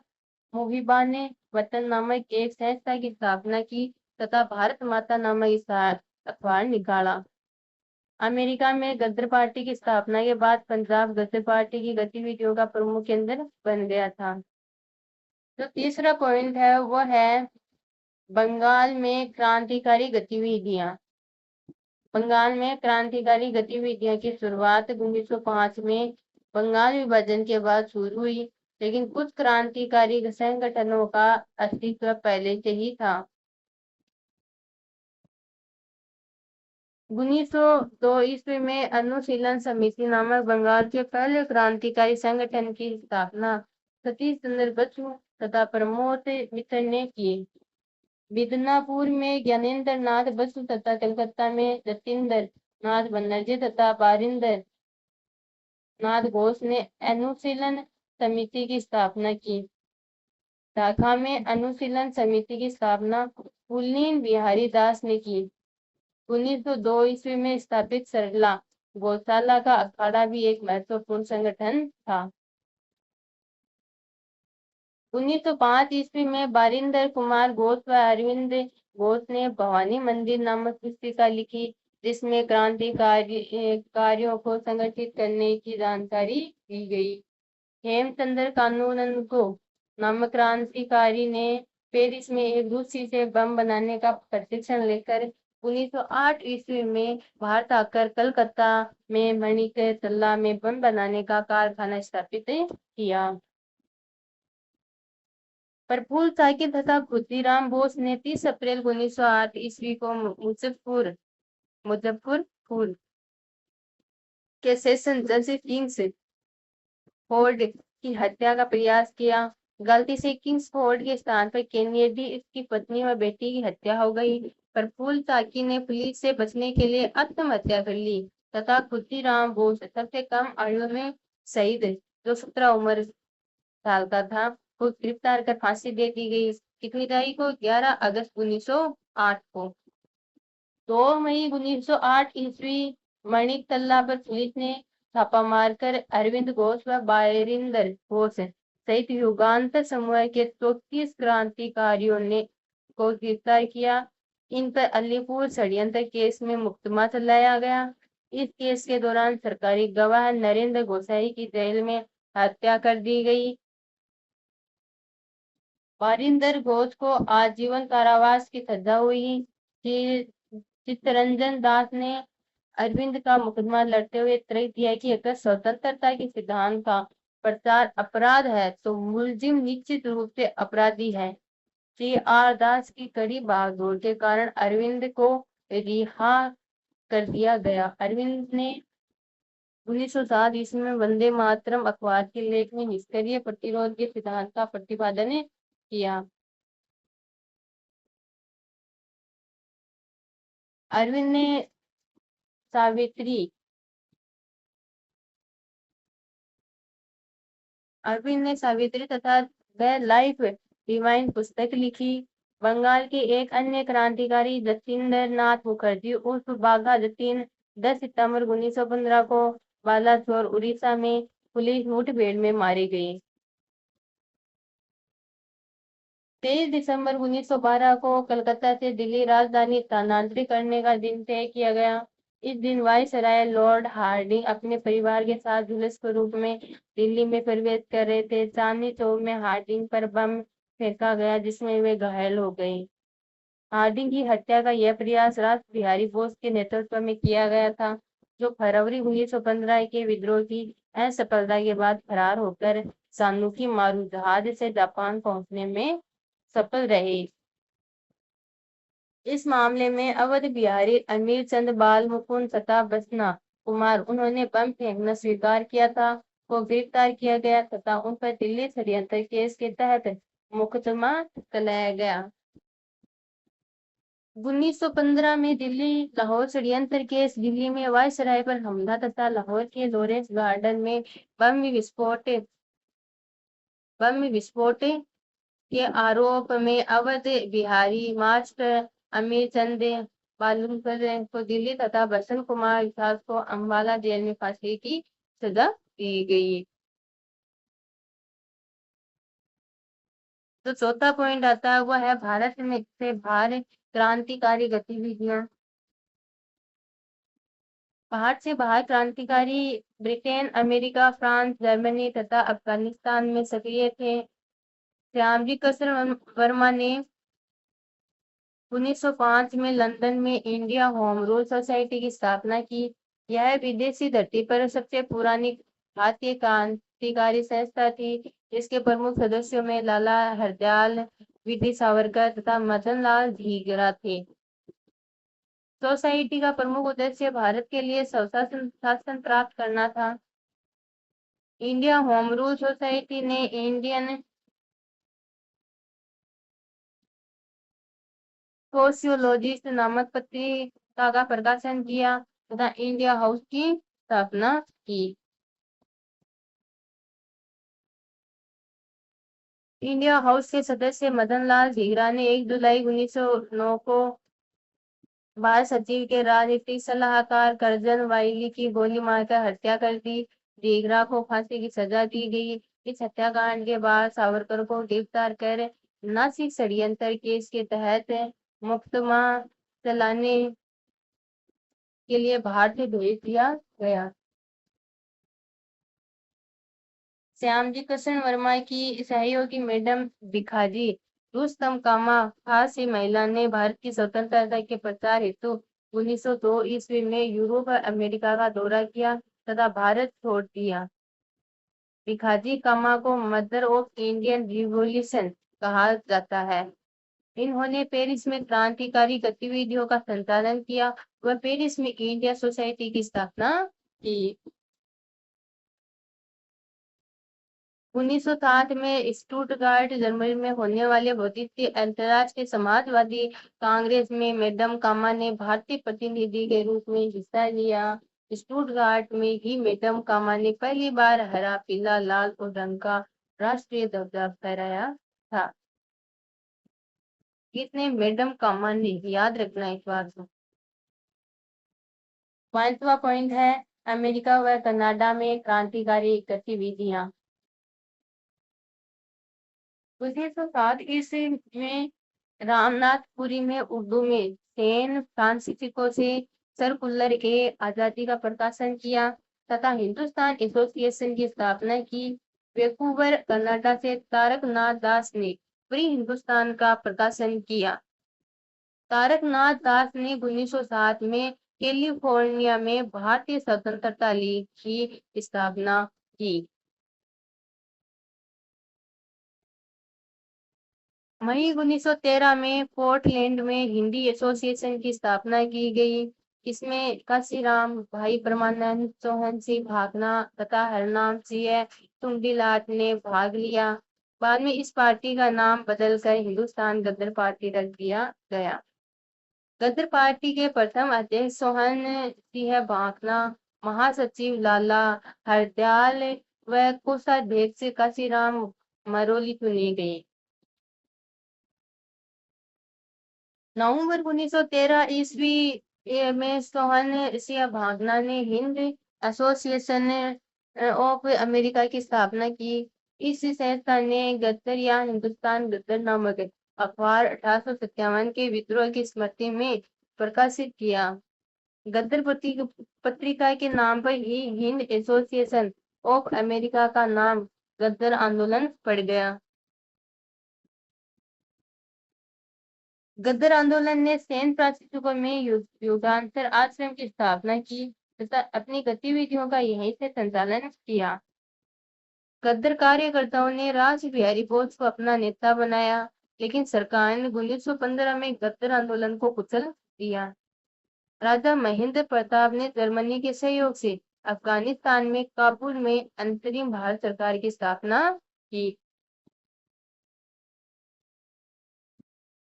मुहिबाने वतन नामक एक संस्था की स्थापना की तथा भारत माता नामक अखबार निकाला। अमेरिका में गदर पार्टी की स्थापना के बाद पंजाब गदर पार्टी की गतिविधियों का प्रमुख केंद्र बन गया था। जो तीसरा पॉइंट है वो है बंगाल में क्रांतिकारी गतिविधियां। बंगाल में क्रांतिकारी गतिविधियों की शुरुआत 1905 में बंगाल विभाजन के बाद शुरू हुई, लेकिन कुछ क्रांतिकारी संगठनों का अस्तित्व पहले से ही था। 1902 ईस्वी में अनुशीलन समिति नामक बंगाल के पहले क्रांतिकारी संगठन की स्थापना सतीश चंद्र बसु तथा प्रमोद मित्र ने की। मिदनापुर में ज्ञानेन्द्र नाथ बसु तथा कलकत्ता में जतीन्द्र नाथ बनर्जी तथा बारिंदर नाथ घोष ने अनुशीलन समिति की स्थापना की। ढाका में अनुशीलन समिति की स्थापना कुलीन बिहारी दास ने की। 1902 ईस्वी में स्थापित सरला गौशाला का अखाड़ा भी एक महत्वपूर्ण संगठन था। 1905 ईस्वी में बारिंदर कुमार घोष व अरविंद घोष ने भवानी मंदिर नामक पुस्तिका लिखी, जिसमें कार्यों को संगठित करने की जानकारी दी गई। हेमचंद्र कानूनगो नामक क्रांतिकारी ने पेरिस में एक रूसी से बम बनाने का प्रशिक्षण लेकर 1908 میں بھارت آکر کلکتہ میں منیک تلہ میں بم بنانے کا کارخانہ استھاپت کیا۔ پرفول ساکر تથા خودی رام بوس نے 30 اپریل 1908 کو مظفر پور کے سیشن جج کنگس فورڈ کی ہتیا کا پریاس کیا۔ غلطی سے کنگس فورڈ کے استعمال پر کینیڈی، اس کی پتنی اور بیٹی کی ہتیا ہو گئی۔ پرفول ساکر نے پولیس سے بچنے کے لیے آتم ہتیا کر لی تથا خودی رام بوس سب سے کم آیو میں شہید، جو 17 عمر سال کا تھا، کو گرفتار کر پھانسی دے دی گئی۔ کتنی تاریخ کو؟ 11 اگست 1908 کو۔ 2 مئی 1908 منیک تلہ پر پولیس نے چھاپا مار کر اروند گھوش و بائریندر گھوش سہت یوگانتر سموہ کے 34 کرانتیکاریوں کو گرفتار کیا۔ ان پر علی پور षड्यंत्र کیس میں مقدمہ چلایا گیا۔ اس کیس کے دوران سرکاری گواہ نریندر گوسائی کی جیل میں ہتیا کر دی گئی۔ بائریندر گھوش کو آجیون کاراواس کی سزا ہوئی۔ چترنجن داس نے اروند کا مقدمہ لڑتے ہوئے ترک دیا کہ اگر سوتنترتا کے سدھانت کا پرچار اپرادھ ہے تو ملزم نشچت روپ سے اپرادھی ہے۔ داس کی کڑی بھاگ دوڑ کے کارن اروند کو رہا کر دیا گیا۔ اروند نے 1907 میں وندے ماترم اخبار کے لیکھ میں نشکریہ پرتیروھ کے سدھانت کا پرتیپادن کیا۔ اروند نے ساوتری تથા دی لائف ڈیوائن پستک لکھی۔ بنگال کے ایک انیہ کرانتیکاری جتیندر ناتھ مکھرجی عرف باگھا جتین 10 ستمبر 1915 کو بالاسور، اڑیسہ میں پولیس مٹ بھیڑ میں مارے گئے۔ 23 دسمبر 1912 کو کلکتہ سے دلی راجدھانی استھانانترت کرنے کا دن طے کیا گیا۔ اس دن وائسرائے لارڈ ہارڈنگ اپنے پریوار کے ساتھ جلوس کے روپ میں دلی میں پرویش کر رہے تھے۔ چاندنی چوک میں ہارڈنگ پر بم پھینکا گیا جس میں وہ گھائل ہو گئے۔ ہارڈنگ کی ہتیا کا یہ پریاس راس بہاری بوس کے نیترتو میں کیا گیا تھا، جو فروری 1915 کے ودروہ کی اسفلتا کے بعد فرار ہو کر سانوکی مارو جہاز سے جاپان پہنچنے میں سفل رہے۔ اس معاملے میں اودھ بہاری امیر چند بال مکند تથા بسنا کمار، انہوں نے بم پھینکنا سویکار کیا تھا، کو گرفتار کیا گیا تથا ان پر دلی षड्यंत्र کیس کے تحت مقدمہ چلایا گیا۔ 1915 میں دلی لاہور षड्यंत्र کیس۔ دلی میں وائسرائے پر حملہ تથا لاہور کے لارنس گارڈن میں بم وسفوٹ کے آروپ میں اودھ بہاری ماسٹر امیر چند بالمکر کو دلی تથا بسن کمار اسحاق کو امبالہ جیل میں پھانسی کی سزا دی گئی۔ تو چوتھا پوائنٹ آتا ہے وہ ہے بھارت میں سے باہر کرانتیکاری گتیویدیاں۔ بھارت سے باہر کرانتیکاری برطین، امریکہ، فرانس، جرمنی تથا افغانستان میں سکریہ تھے۔ سیامجی کرشن ورما نے 1905 میں لندن میں انڈیا ہوم رول سوسائٹی کی استھاپنا کی۔ یہ ودیشی دھرتی پر سب سے پرانی بھارتیہ کرانتیکاری سنستھا تھی۔ اس کے پرمکھ سدسیوں میں لالا ہردیال، وی ڈی ساورکر تથا مدن لال دھیگرا تھے۔ سوسائٹی کا پرمکھ ادیشیہ بھارت کے لیے شاسن پراپت کرنا تھا۔ انڈیا ہوم رول سوسائٹی نے انڈین سوشیولوجسٹ نامک پتریکا کا پرکاشن کیا تથا انڈیا ہاؤس کی استھاپنا کی۔ انڈیا ہاؤس کے سدسیہ مدن لال دھیگرا نے 1 جولائی 1909 کو بھارت سچیو کے راجنیتک صلاح کار کرزن وائلی کی گولی مار کر ہتیا کر دی۔ دھیگرا کو پھانسی کی سزا دی گئی۔ اس ہتیا کانڈ کے بعد ساورکر کو گرفتار کر ناسک षड्यंत्र کیس کے تحت مقدمہ چلانے کے لیے بھارت بھیج دیا گیا۔ سیامجی کرشن ورما کی سہیوگی میڈم بکھاجی रुस्तम कामा फारसी महिला ने भारत की स्वतंत्रता के प्रचार हेतु 1902 ईस्वी में यूरोप और अमेरिका का दौरा किया तथा भारत छोड़ दिया। भिखाजी कामा को मदर ऑफ इंडियन रिवॉल्यूशन कहा जाता है। इन्होंने पेरिस में क्रांतिकारी गतिविधियों का संचालन किया व पेरिस में इंडिया सोसाइटी की स्थापना की। 1907 में स्टुटगार्ट जर्मनी में होने वाले द्वितीय अंतर्राष्ट्रीय समाजवादी कांग्रेस में मैडम कामा ने भारतीय प्रतिनिधि के रूप में हिस्सा लिया। स्टुटगार्ट में ही मैडम कामा ने पहली बार हरा, पीला, लाल और रंग का राष्ट्रीय ध्वजा फहराया था। किसने? मैडम कामा ने। याद रखना इस बात को। 5वां पॉइंट है अमेरिका व कनाडा में क्रांतिकारी गतिविधियां। 1907 ईस्वी में रामनाथपुरी में उर्दू में सैन फ्रांसिस्को से सर्कुलर के आजादी का प्रकाशन किया तथा हिंदुस्तान एसोसिएशन की स्थापना की। वैंकूवर कनाडा से तारकनाथ दास ने फ्री हिंदुस्तान का प्रकाशन किया। तारकनाथ दास ने 1907 में कैलिफोर्निया में भारतीय स्वतंत्रता लीग की स्थापना की। मई 1913 में पोर्टलैंड में हिंदी एसोसिएशन की स्थापना की गई। इसमें काशीराम, भाई परमानंद, सोहन सिंह भागना तथा हरनाम सिंह टुंडीलाट ने भाग लिया। बाद में इस पार्टी का नाम बदलकर हिंदुस्तान गदर पार्टी रख दिया गया। गदर पार्टी के प्रथम अध्यक्ष सोहन सिंह भागना, महासचिव लाला हरदयाल व कोषाध्यक्ष काशीराम मरोली चुने गए। नवंबर 1913 ईस्वी में सोहन सिंह भागना ने हिंद एसोसिएशन ऑफ अमेरिका की स्थापना की। इस संस्था ने गद्दर या हिंदुस्तान गद्दर नामक अखबार 1857 के विद्रोह की स्मृति में प्रकाशित किया। गद्दर पत्रिका के नाम पर ही हिंद एसोसिएशन ऑफ अमेरिका का नाम गद्दर आंदोलन पड़ गया। गदर आंदोलन ने सैन फ्रांसिस्को में युगांतर आश्रम की स्थापना की तथा अपनी गतिविधियों का यहीं से संचालन किया। गदर कार्यकर्ताओं ने रास बिहारी बोस को अपना नेता बनाया, लेकिन सरकार ने 1915 में गदर आंदोलन को कुचल दिया। राजा महेंद्र प्रताप ने जर्मनी के सहयोग से अफगानिस्तान में काबुल में अंतरिम भारत सरकार की स्थापना की।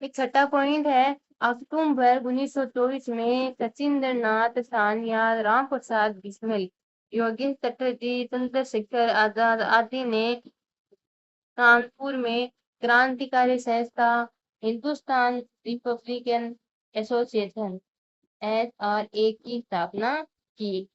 एक छठा पॉइंट है अक्टूबर 1924 में सचिंद्र नाथ सानिया, राम प्रसाद बिस्मिल, योगेश चटर्जी, चंद्रशेखर आजाद आदि ने कानपुर में क्रांतिकारी संस्था हिंदुस्तान रिपब्लिकन एसोसिएशन SRA की स्थापना की।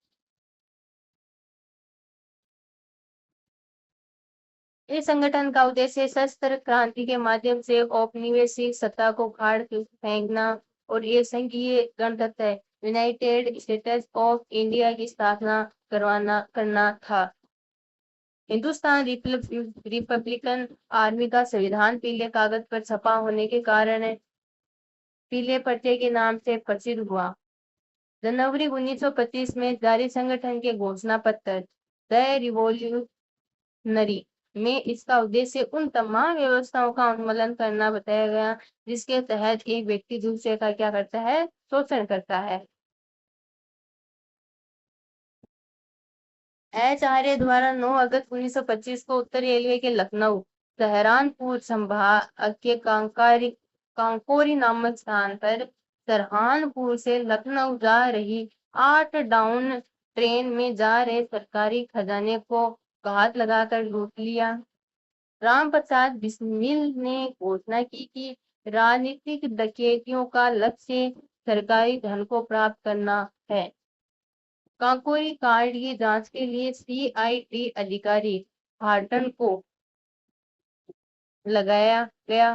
इस संगठन का उद्देश्य सशस्त्र क्रांति के माध्यम से औपनिवेशिक सत्ता को उखाड़ फेंकना और ये संघीय गणतंत्र यूनाइटेड स्टेट्स ऑफ इंडिया की स्थापना करना था। हिंदुस्तान रिपब्लिकन आर्मी का संविधान पीले कागज पर छपा होने के कारण पीले पर्चे के नाम से प्रसिद्ध हुआ। जनवरी 1925 में जारी संगठन के घोषणा पत्र द रिवॉल्यूशनरी में इसका उद्देश्य उन तमाम व्यवस्थाओं का उन्मूलन करना बताया गया जिसके तहत एक व्यक्ति दूसरे का क्या करता है? शोषण करता है। HRA द्वारा 9 अगस्त 1925 को उत्तर रेलवे के लखनऊ सहारनपुर संभाग के कांकोरी नामक स्थान पर सहारनपुर से लखनऊ जा रही 8 डाउन ट्रेन में जा रहे सरकारी खजाने को घात लगाकर लूट लिया। राम प्रसाद बिस्मिल ने घोषणा की कि राजनीतिक डकैतियों का लक्ष्य सरकारी धन को प्राप्त करना है। कांकोरी कांड की जांच के लिए CID अधिकारी हार्टन को लगाया गया।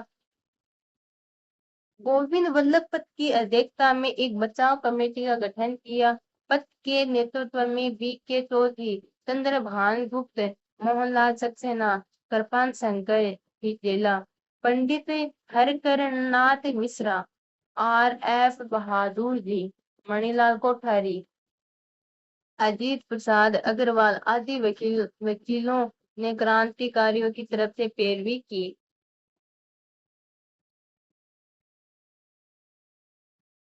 गोविंद वल्लभ पंत की अध्यक्षता में एक बचाव कमेटी का गठन किया। पंत के नेतृत्व में BK चौधरी, चंद्रभान गुप्त, मोहनलाल सक्सेना, कृपाल शंकर हिजेला पंडित हरकरनाथ मिश्रा, RF बहादुर जी, मणिलाल कोठारी, अजीत प्रसाद अग्रवाल आदि वकीलों ने क्रांतिकारियों की तरफ से पैरवी की।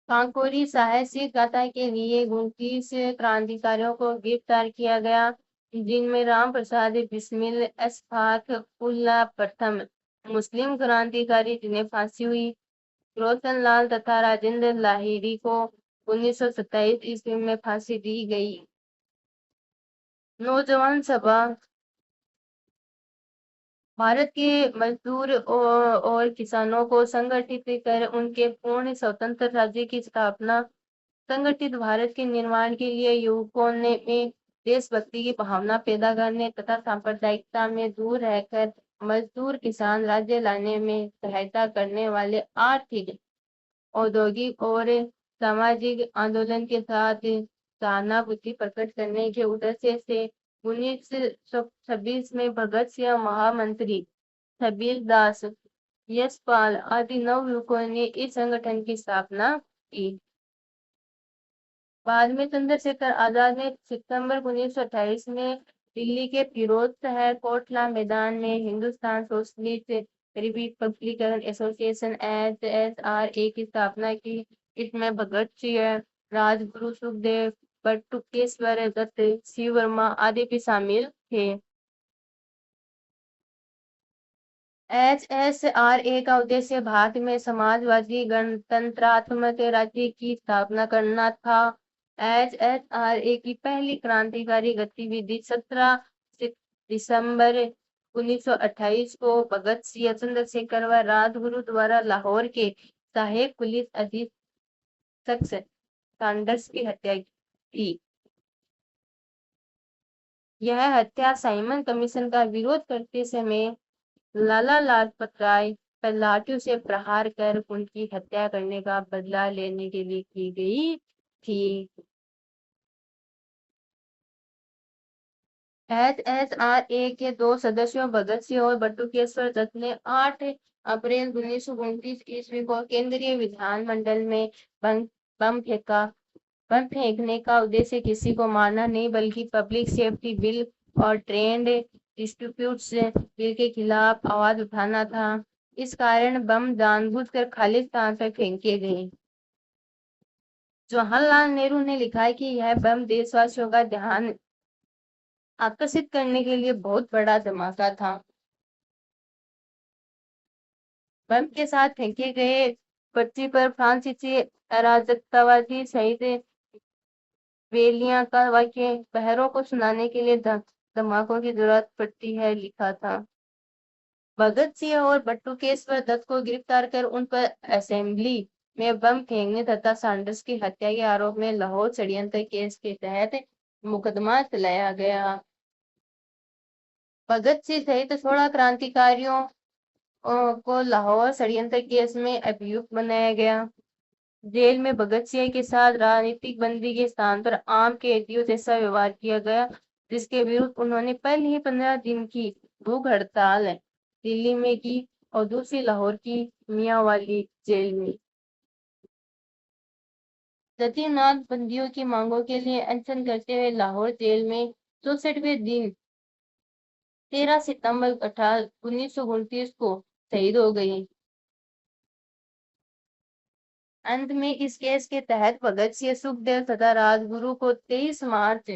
कांकोरी साहसिक गाथा के लिए 29 क्रांतिकारियों को गिरफ्तार किया गया, जिनमें राम प्रसाद बिस्मिल, अशफाक उल्लाह प्रथम मुस्लिम क्रांतिकारी जिन्हें फांसी हुई, रोशन लाल तथा राजेंद्र लाहिड़ी को 1927 ईस्वी में फांसी दी गई। नौजवान सभा भारत के मजदूर और किसानों को संगठित कर उनके पूर्ण स्वतंत्र राज्य की स्थापना। संगठित भारत के निर्माण के लिए युवकों ने में देशभक्ति की भावना पैदा करने तथा सांप्रदायिकता में दूर रहकर मजदूर किसान राज्य लाने में सहायता करने वाले आर्थिक, औद्योगिक और सामाजिक आंदोलन के साथ सहानुभूति प्रकट करने के उद्देश्य से 1926 में भगत सिंह, महामंत्री छबीर दास, यशपाल आदि नवयुवकों ने इस संगठन की स्थापना की। बाद में चंद्रशेखर आजाद ने सितंबर 1928 में दिल्ली के फिरोज शहर कोटला मैदान में Hindustan socialist Republican association HSRA की स्थापना की। इसमें भगत सिंह, राजगुरु सुखदेव, बटुकेश्वर दत्त, शिव वर्मा आदि भी शामिल थे। HSRA का उद्देश्य भारत में समाजवादी गणतंत्रात्मक राज्य की स्थापना करना था। HSRA की पहली क्रांतिकारी गतिविधि 17 दिसंबर 1928 को भगत सिंह, चंद्रशेखर व राजगुरु द्वारा लाहौर के सहायक पुलिस अधीक्षक सैंडर्स की हत्या की। यह हत्या साइमन कमीशन का विरोध करते समय लाला लाजपत राय पर लाठियों से प्रहार कर उनकी हत्या करने का बदला लेने के लिए की गई थी। HSRA के दो सदस्यों भगत सिंह और बटुकेश्वर दत्त ने 8 अप्रैल 1929 ईस्वी को केंद्रीय विधानमंडल में बम फेंका। बम फेंकने का उद्देश्य किसी को मारना नहीं बल्कि पब्लिक सेफ्टी बिल और ट्रेड डिस्प्यूट्स बिल के खिलाफ आवाज उठाना था। इस कारण बम जानबूझकर खालिस्तान पर फेंके गए। जवाहरलाल नेहरू ने लिखा है कि यह बम देशवासियों का ध्यान आकर्षित करने के लिए बहुत बड़ा धमाका था। बम के साथ फेंके गए पृथ्वी पर फ्रांसीसी अराजकतावादी शहीद वेलियां का वाक्य बहरों को सुनाने के लिए धमाकों की जरूरत पड़ती है लिखा था। भगत सिंह और बटुकेश्वर दत्त को गिरफ्तार कर उन पर असेंबली में बम फेंकने तथा सैंडर्स की हत्या के आरोप में लाहौर षड्यंत्र केस के तहत मुकदमा चलाया गया। भगत सिंह सहित 16 क्रांतिकारियों को लाहौर षड्यंत्र केस में अभियुक्त बनाया गया। जेल में भगत सिंह के साथ राजनीतिक बंदी के स्थान पर आम कैदियों जैसा व्यवहार किया गया, जिसके विरुद्ध उन्होंने पहले ही 15 दिन की भूख हड़ताल दिल्ली में की और दूसरी लाहौर की मियांवाली जेल में। जतीनाथ बंदियों की मांगों के लिए अनशन करते हुए लाहौर जेल में 64वें दिन 13 सितंबर 1929 को शहीद हो गए। अंत में इस केस के तहत भगत सिंह, सुखदेव तथा राजगुरु को 23 मार्च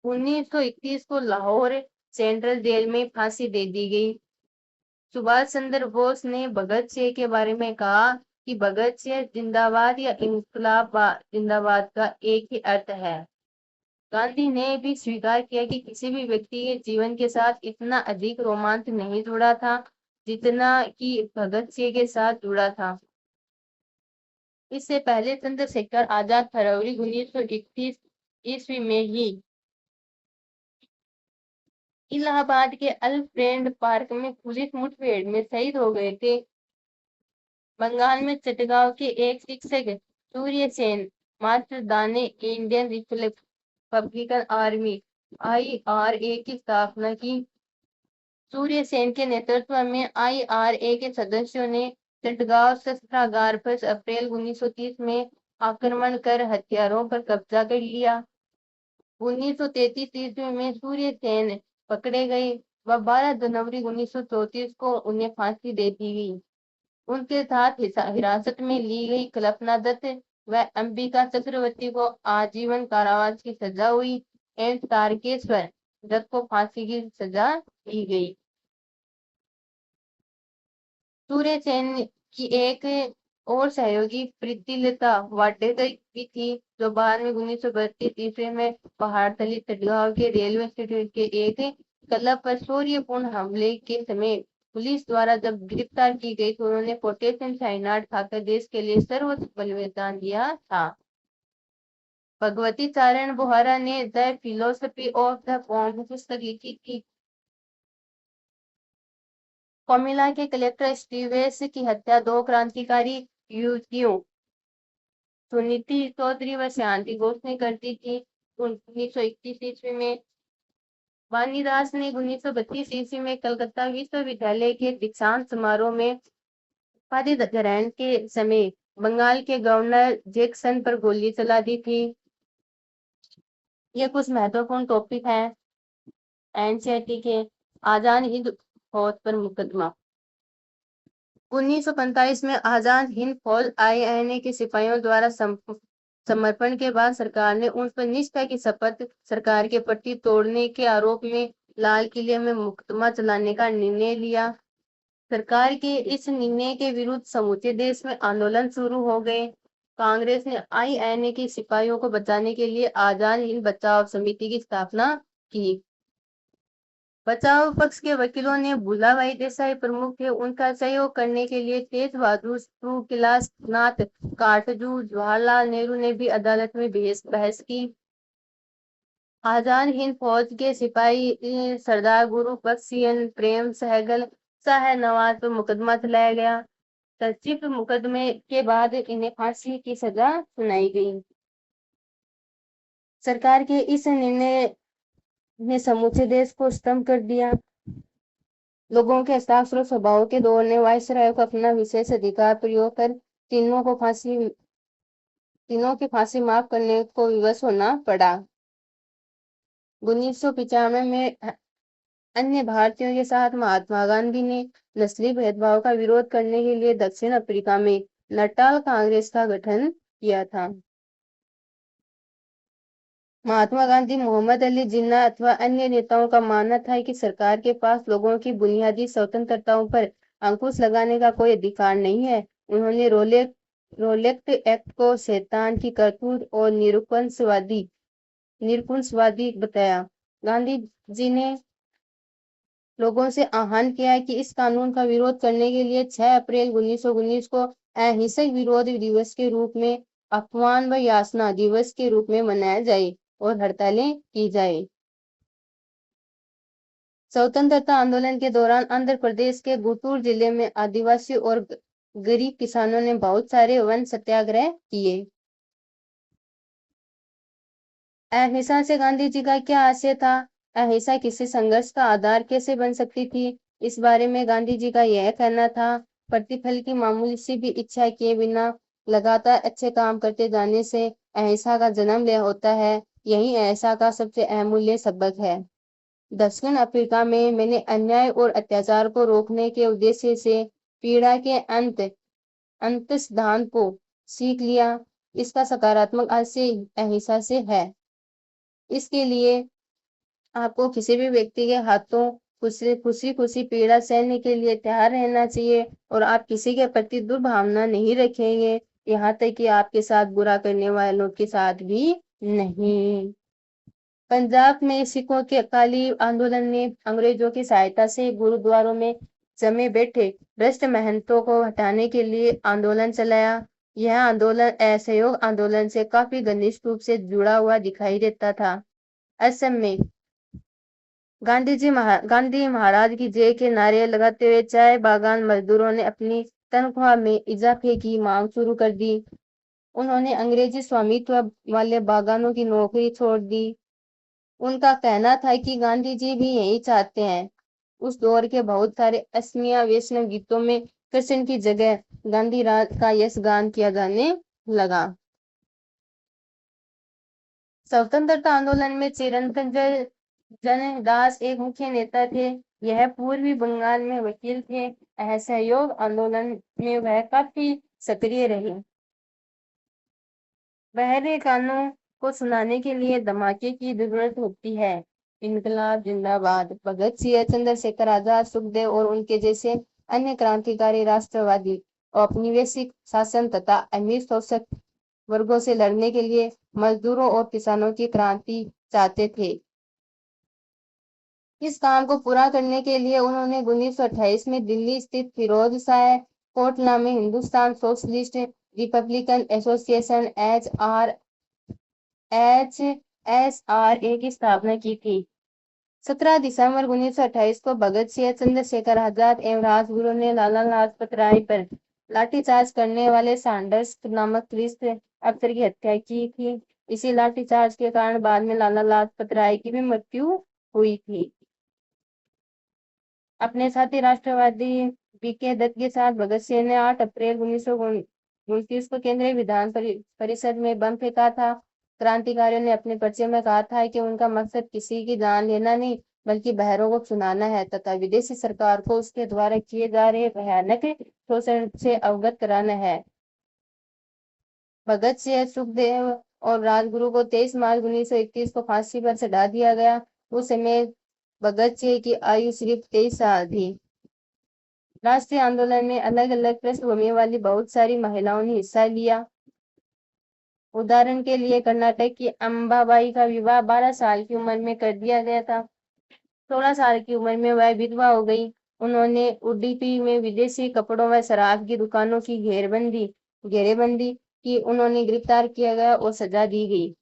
1931 को लाहौर सेंट्रल जेल में फांसी दे दी गई। सुभाष चंद्र बोस ने भगत सिंह के बारे में कहा कि भगत सिंह जिंदाबाद या इंकलाब जिंदाबाद का एक ही अर्थ है। गांधी ने भी स्वीकार किया कि किसी भी व्यक्ति के जीवन के साथ इतना अधिक रोमांच नहीं जुड़ा था जितना कि भगत सिंह के साथ जुड़ा था। इससे पहले चंद्रशेखर आजाद फरवरी 1931 ईस्वी में ही इलाहाबाद के अल्फ्रेड पार्क में पुलिस मुठभेड़ में शहीद हो गए थे। बंगाल में चटगांव के एक शिक्षक सूर्य सेन मास्टरदा ने इंडियन रिपब्लिकन आर्मी IRA की स्थापना की। सूर्य सेन के नेतृत्व में IRA के सदस्यों ने चटगांव शस्त्रागार पर अप्रैल 1930 में आक्रमण कर हथियारों पर कब्जा कर लिया। 1933 ईस्वी में सूर्य सेन पकड़े गए व 12 जनवरी 1934 को उन्हें फांसी दे दी गई। उनके साथ हिरासत में ली गई कल्पना दत्त व अंबिका चक्रवर्ती को आजीवन कारावास की सजा हुई एवं तारकेश्वर दत्त को फांसी की सजा दी गई। सूर्य सेन की एक और सहयोगी प्रीतिलता वाडेकर भी थी, जो बाद में 1932 ईस्वी में पहाड़तली चटगांव के रेलवे स्टेशन के एक क्लब पर शौर्यपूर्ण हमले के समय पुलिस द्वारा जब गिरफ्तार की गई तो उन्होंने पोटेशियम साइनाइड खाकर देश के लिए सर्वोच्च बलिदान दिया था। भगवती चारण बोहरा ने the philosophy of the bomb पुस्तक लिखी थी। कोमिला के कलेक्टर स्टीवेंस की हत्या 2 क्रांतिकारी युवतियों सुनीति चौधरी व शांति घोष ने कर दी थी। 1921 ईस्वी में वाणीदास ने 1932 ईस्वी में कलकत्ता विश्वविद्यालय के दीक्षांत समारोह में उपाधि ग्रहण के समय बंगाल के गवर्नर जैक्सन पर गोली चला दी थी। ये कुछ महत्वपूर्ण टॉपिक हैं एनसीईआरटी के। आजाद हिंद फौज पर मुकदमा 1945 में आजाद हिंद फौज INA के सिपाहियों द्वारा समर्पण के बाद सरकार ने उन पर निष्ठा की शपथ सरकार के प्रति तोड़ने के आरोप में लाल किले में मुकदमा चलाने का निर्णय लिया। सरकार के इस निर्णय के विरुद्ध समूचे देश में आंदोलन शुरू हो गए। कांग्रेस ने INA के सिपाहियों को बचाने के लिए आजाद हिंद बचाव समिति की स्थापना की। बचाव पक्ष के वकीलों ने भूलाभाई देसाई प्रमुख थे। उनका सहयोग करने के लिए तेज बहादुर कैलाश नाथ काटजू जवाहरलाल नेहरू ने भी अदालत में बहस की। आजाद हिंद फौज के सिपाही सरदार गुरु बख्श सिंह प्रेम सहगल शाह नवाज पर मुकदमा चलाया गया। संक्षिप्त मुकदमे के बाद इन्हें फांसी की सजा सुनाई गई। सरकार के इस निर्णय ने समूचे देश को स्तंभ कर दिया। लोगों के हस्ताक्षर स्वभाव के दौर ने वायसराय को अपना विशेष अधिकार प्रयोग कर तीनों की फांसी माफ करने को विवश होना पड़ा। 1995 में अन्य भारतीयों के साथ महात्मा गांधी ने नस्ली भेदभाव का विरोध करने के लिए दक्षिण अफ्रीका में नटाल कांग्रेस का गठन किया था। महात्मा गांधी, मोहम्मद अली जिन्ना अथवा अन्य नेताओं का मानना था कि सरकार के पास लोगों की बुनियादी स्वतंत्रताओं पर अंकुश लगाने का कोई अधिकार नहीं है। उन्होंने रोलेक्ट एक्ट को शैतान की करतूत और निरकुशवादी बताया। गांधी जी ने लोगों से आह्वान किया कि इस कानून का विरोध करने के लिए 6 अप्रैल 1919 को अहिंसक विरोध दिवस के रूप में, अपमान व यातना दिवस के रूप में मनाया जाए और हड़तालें की जाए। स्वतंत्रता आंदोलन के दौरान आंध्र प्रदेश के गुंटूर जिले में आदिवासी और गरीब किसानों ने बहुत सारे वन सत्याग्रह किए। अहिंसा से गांधी जी का क्या आशय था? अहिंसा किसी संघर्ष का आधार कैसे बन सकती थी? इस बारे में गांधी जी का यह कहना था, प्रतिफल की मामूली सी भी इच्छा किए बिना लगातार अच्छे काम करते जाने से अहिंसा का जन्म होता है। यही अहिंसा का सबसे अमूल्य सबक है। दक्षिण अफ्रीका में मैंने अन्याय और अत्याचार को रोकने के उद्देश्य से पीड़ा के अंत सिद्धांत को सीख लिया। इसका सकारात्मक आशय अहिंसा से है। इसके लिए आपको किसी भी व्यक्ति के हाथों खुशी पीड़ा सहने के लिए तैयार रहना चाहिए और आप किसी के प्रति दुर्भावना नहीं रखेंगे, यहाँ तक कि आपके साथ बुरा करने वालों के साथ भी नहीं। पंजाब में सिखों के अकाली आंदोलन ने अंग्रेजों की सहायता से गुरुद्वारों में जमे बैठे भ्रष्ट महंतों को हटाने के लिए आंदोलन चलाया। यह आंदोलन असहयोग आंदोलन से काफी घनिष्ठ रूप से जुड़ा हुआ दिखाई देता था। असम में गांधी महाराज की जय के नारे लगाते हुए चाय बागान मजदूरों ने अपनी तनख्वाह में इजाफे की मांग शुरू कर दी। उन्होंने अंग्रेजी स्वामित्व वाले बागानों की नौकरी छोड़ दी। उनका कहना था कि गांधी जी भी यही चाहते हैं। اس دور کے بہت سارے اسمیہ ویشنو گیتوں میں کرشن کی جگہ گاندھی راج کا یش گان کیا جانے لگا۔ स्वतंत्रता आंदोलन में चिरंतन जन दास एक मुख्य नेता थे। यह पूर्वी बंगाल में वकील थे। असहयोग आंदोलन में वह काफी सक्रिय रहे। बहरे कानों को सुनाने के लिए धमाके की जरूरत होती है। इनकलाब जिंदाबाद। भगत सिंह, चंद्रशेखर आजाद, सुखदेव और उनके जैसे अन्य क्रांतिकारी राष्ट्रवादी औपनिवेशिक शासन तथा अमीर शोषक वर्गों से लड़ने के लिए मजदूरों और किसानों की क्रांति चाहते थे। इस काम को पूरा करने के लिए उन्होंने 1928 में दिल्ली स्थित फिरोज शाह कोटला में Hindustan socialist Republican association HSRA की स्थापना की थी। 17 दिसंबर 1928 को भगत सिंह, चंद्रशेखर आजाद एवं राजगुरु ने लाला लाजपत राय पर लाठीचार्ज करने वाले सैंडर्स नामक पुलिस अफसर की हत्या की थी। इसी लाठीचार्ज के कारण बाद में लाला लाजपत राय की भी मृत्यु हुई थी। अपने साथी राष्ट्रवादी बीके दत्त के साथ भगत सिंह ने 8 अप्रैल 1929 को केंद्रीय विधान परिषद में बम फेंका था। क्रांतिकारियों ने अपने पर्चे में कहा था कि उनका मकसद किसी की जान लेना नहीं बल्कि बहरों को सुनाना है तथा विदेशी सरकार को उसके द्वारा किए जा रहे भयानक शोषण से अवगत कराना है। भगत सिंह, सुखदेव और राजगुरु को 23 मार्च 1931 को फांसी पर चढ़ा दिया गया। उस समय भगत सिंह की आयु सिर्फ 23 साल थी। राष्ट्रीय आंदोलन में अलग अलग पृष्ठभूमि वाली बहुत सारी महिलाओं ने हिस्सा लिया। उदाहरण के लिए कर्नाटक की अंबाबाई का विवाह 12 साल की उम्र में कर दिया गया था। 16 साल की उम्र में वह विधवा हो गई। उन्होंने उडुपी में विदेशी कपड़ों व शराब की दुकानों की घेरेबंदी की। उन्होंने गिरफ्तार किया गया और सजा दी गई।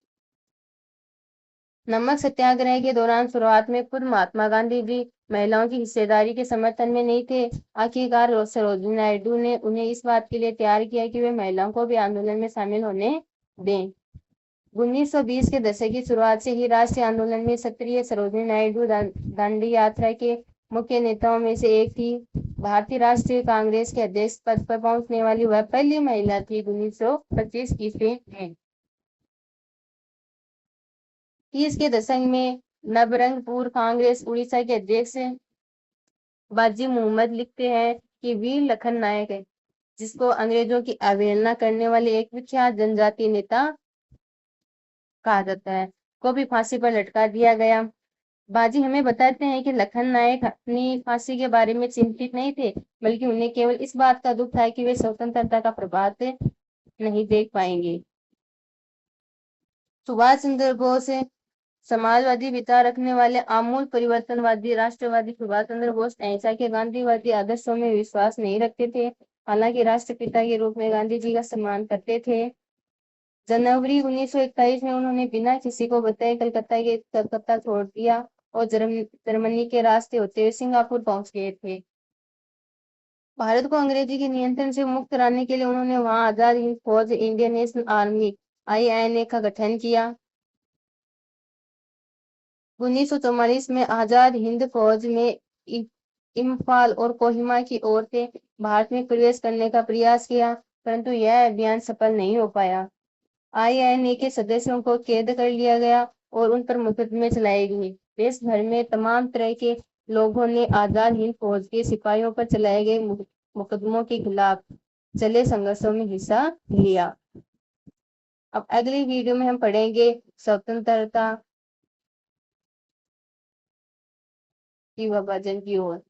नमक सत्याग्रह के दौरान शुरुआत में खुद महात्मा गांधी जी महिलाओं की हिस्सेदारी के समर्थन में नहीं थे। आखिरकार सरोजिनी नायडू ने उन्हें इस बात के लिए तैयार किया कि वे महिलाओं को भी आंदोलन में शामिल होने दें। 1920 के दशक की शुरुआत से ही राष्ट्रीय आंदोलन में सक्रिय सरोजिनी नायडू दांडी यात्रा के मुख्य नेताओं में से एक थी। भारतीय राष्ट्रीय कांग्रेस के अध्यक्ष पद पर पहुंचने वाली वह पहली महिला थी। 1925 ईस्वी में 30 के दशक में नवरंगपुर कांग्रेस उड़ीसा के अध्यक्ष बाजी मोहम्मद लिखते हैं कि वीर लखन नायक है, जिसको अंग्रेजों की अवहेलना करने वाले एक विख्यात जनजातीय नेता कहा जाता है, को भी फांसी पर लटका दिया गया। बाजी हमें बताते हैं कि लखन नायक अपनी फांसी के बारे में चिंतित नहीं थे, बल्कि उन्हें केवल इस बात का दुख था कि वे स्वतंत्रता का प्रभात नहीं देख पाएंगे। सुभाष चंद्र बोस समाजवादी विचार रखने वाले आमूल परिवर्तनवादी राष्ट्रवादी सुभाष चंद्र बोस अहिंसा के गांधीवादी आदर्शों में विश्वास नहीं रखते थे। हालांकि राष्ट्रपिता के रूप में गांधी जी का सम्मान करते थे। जनवरी 1921 में उन्होंने बिना किसी को बताए कलकत्ता छोड़ दिया और जर्मनी के रास्ते होते हुए सिंगापुर पहुंच गए थे। भारत को अंग्रेजी के नियंत्रण से मुक्त कराने के लिए उन्होंने वहां आजाद हिंद फौज इंडियन नेशनल आर्मी INA का गठन किया। 1944 में आजाद हिंद फौज में इम्फाल और कोहिमा की ओर से भारत में प्रवेश करने का प्रयास किया, परंतु यह अभियान सफल नहीं हो पाया। INA के सदस्यों को कैद कर लिया गया और उन पर मुकदमे चलाए गए। देश भर में तमाम तरह के लोगों ने आजाद हिंद फौज के सिपाहियों पर चलाए गए मुकदमों के खिलाफ चले संघर्षों में हिस्सा लिया। अब अगली वीडियो में हम पढ़ेंगे स्वतंत्रता की विभाजन की ओर।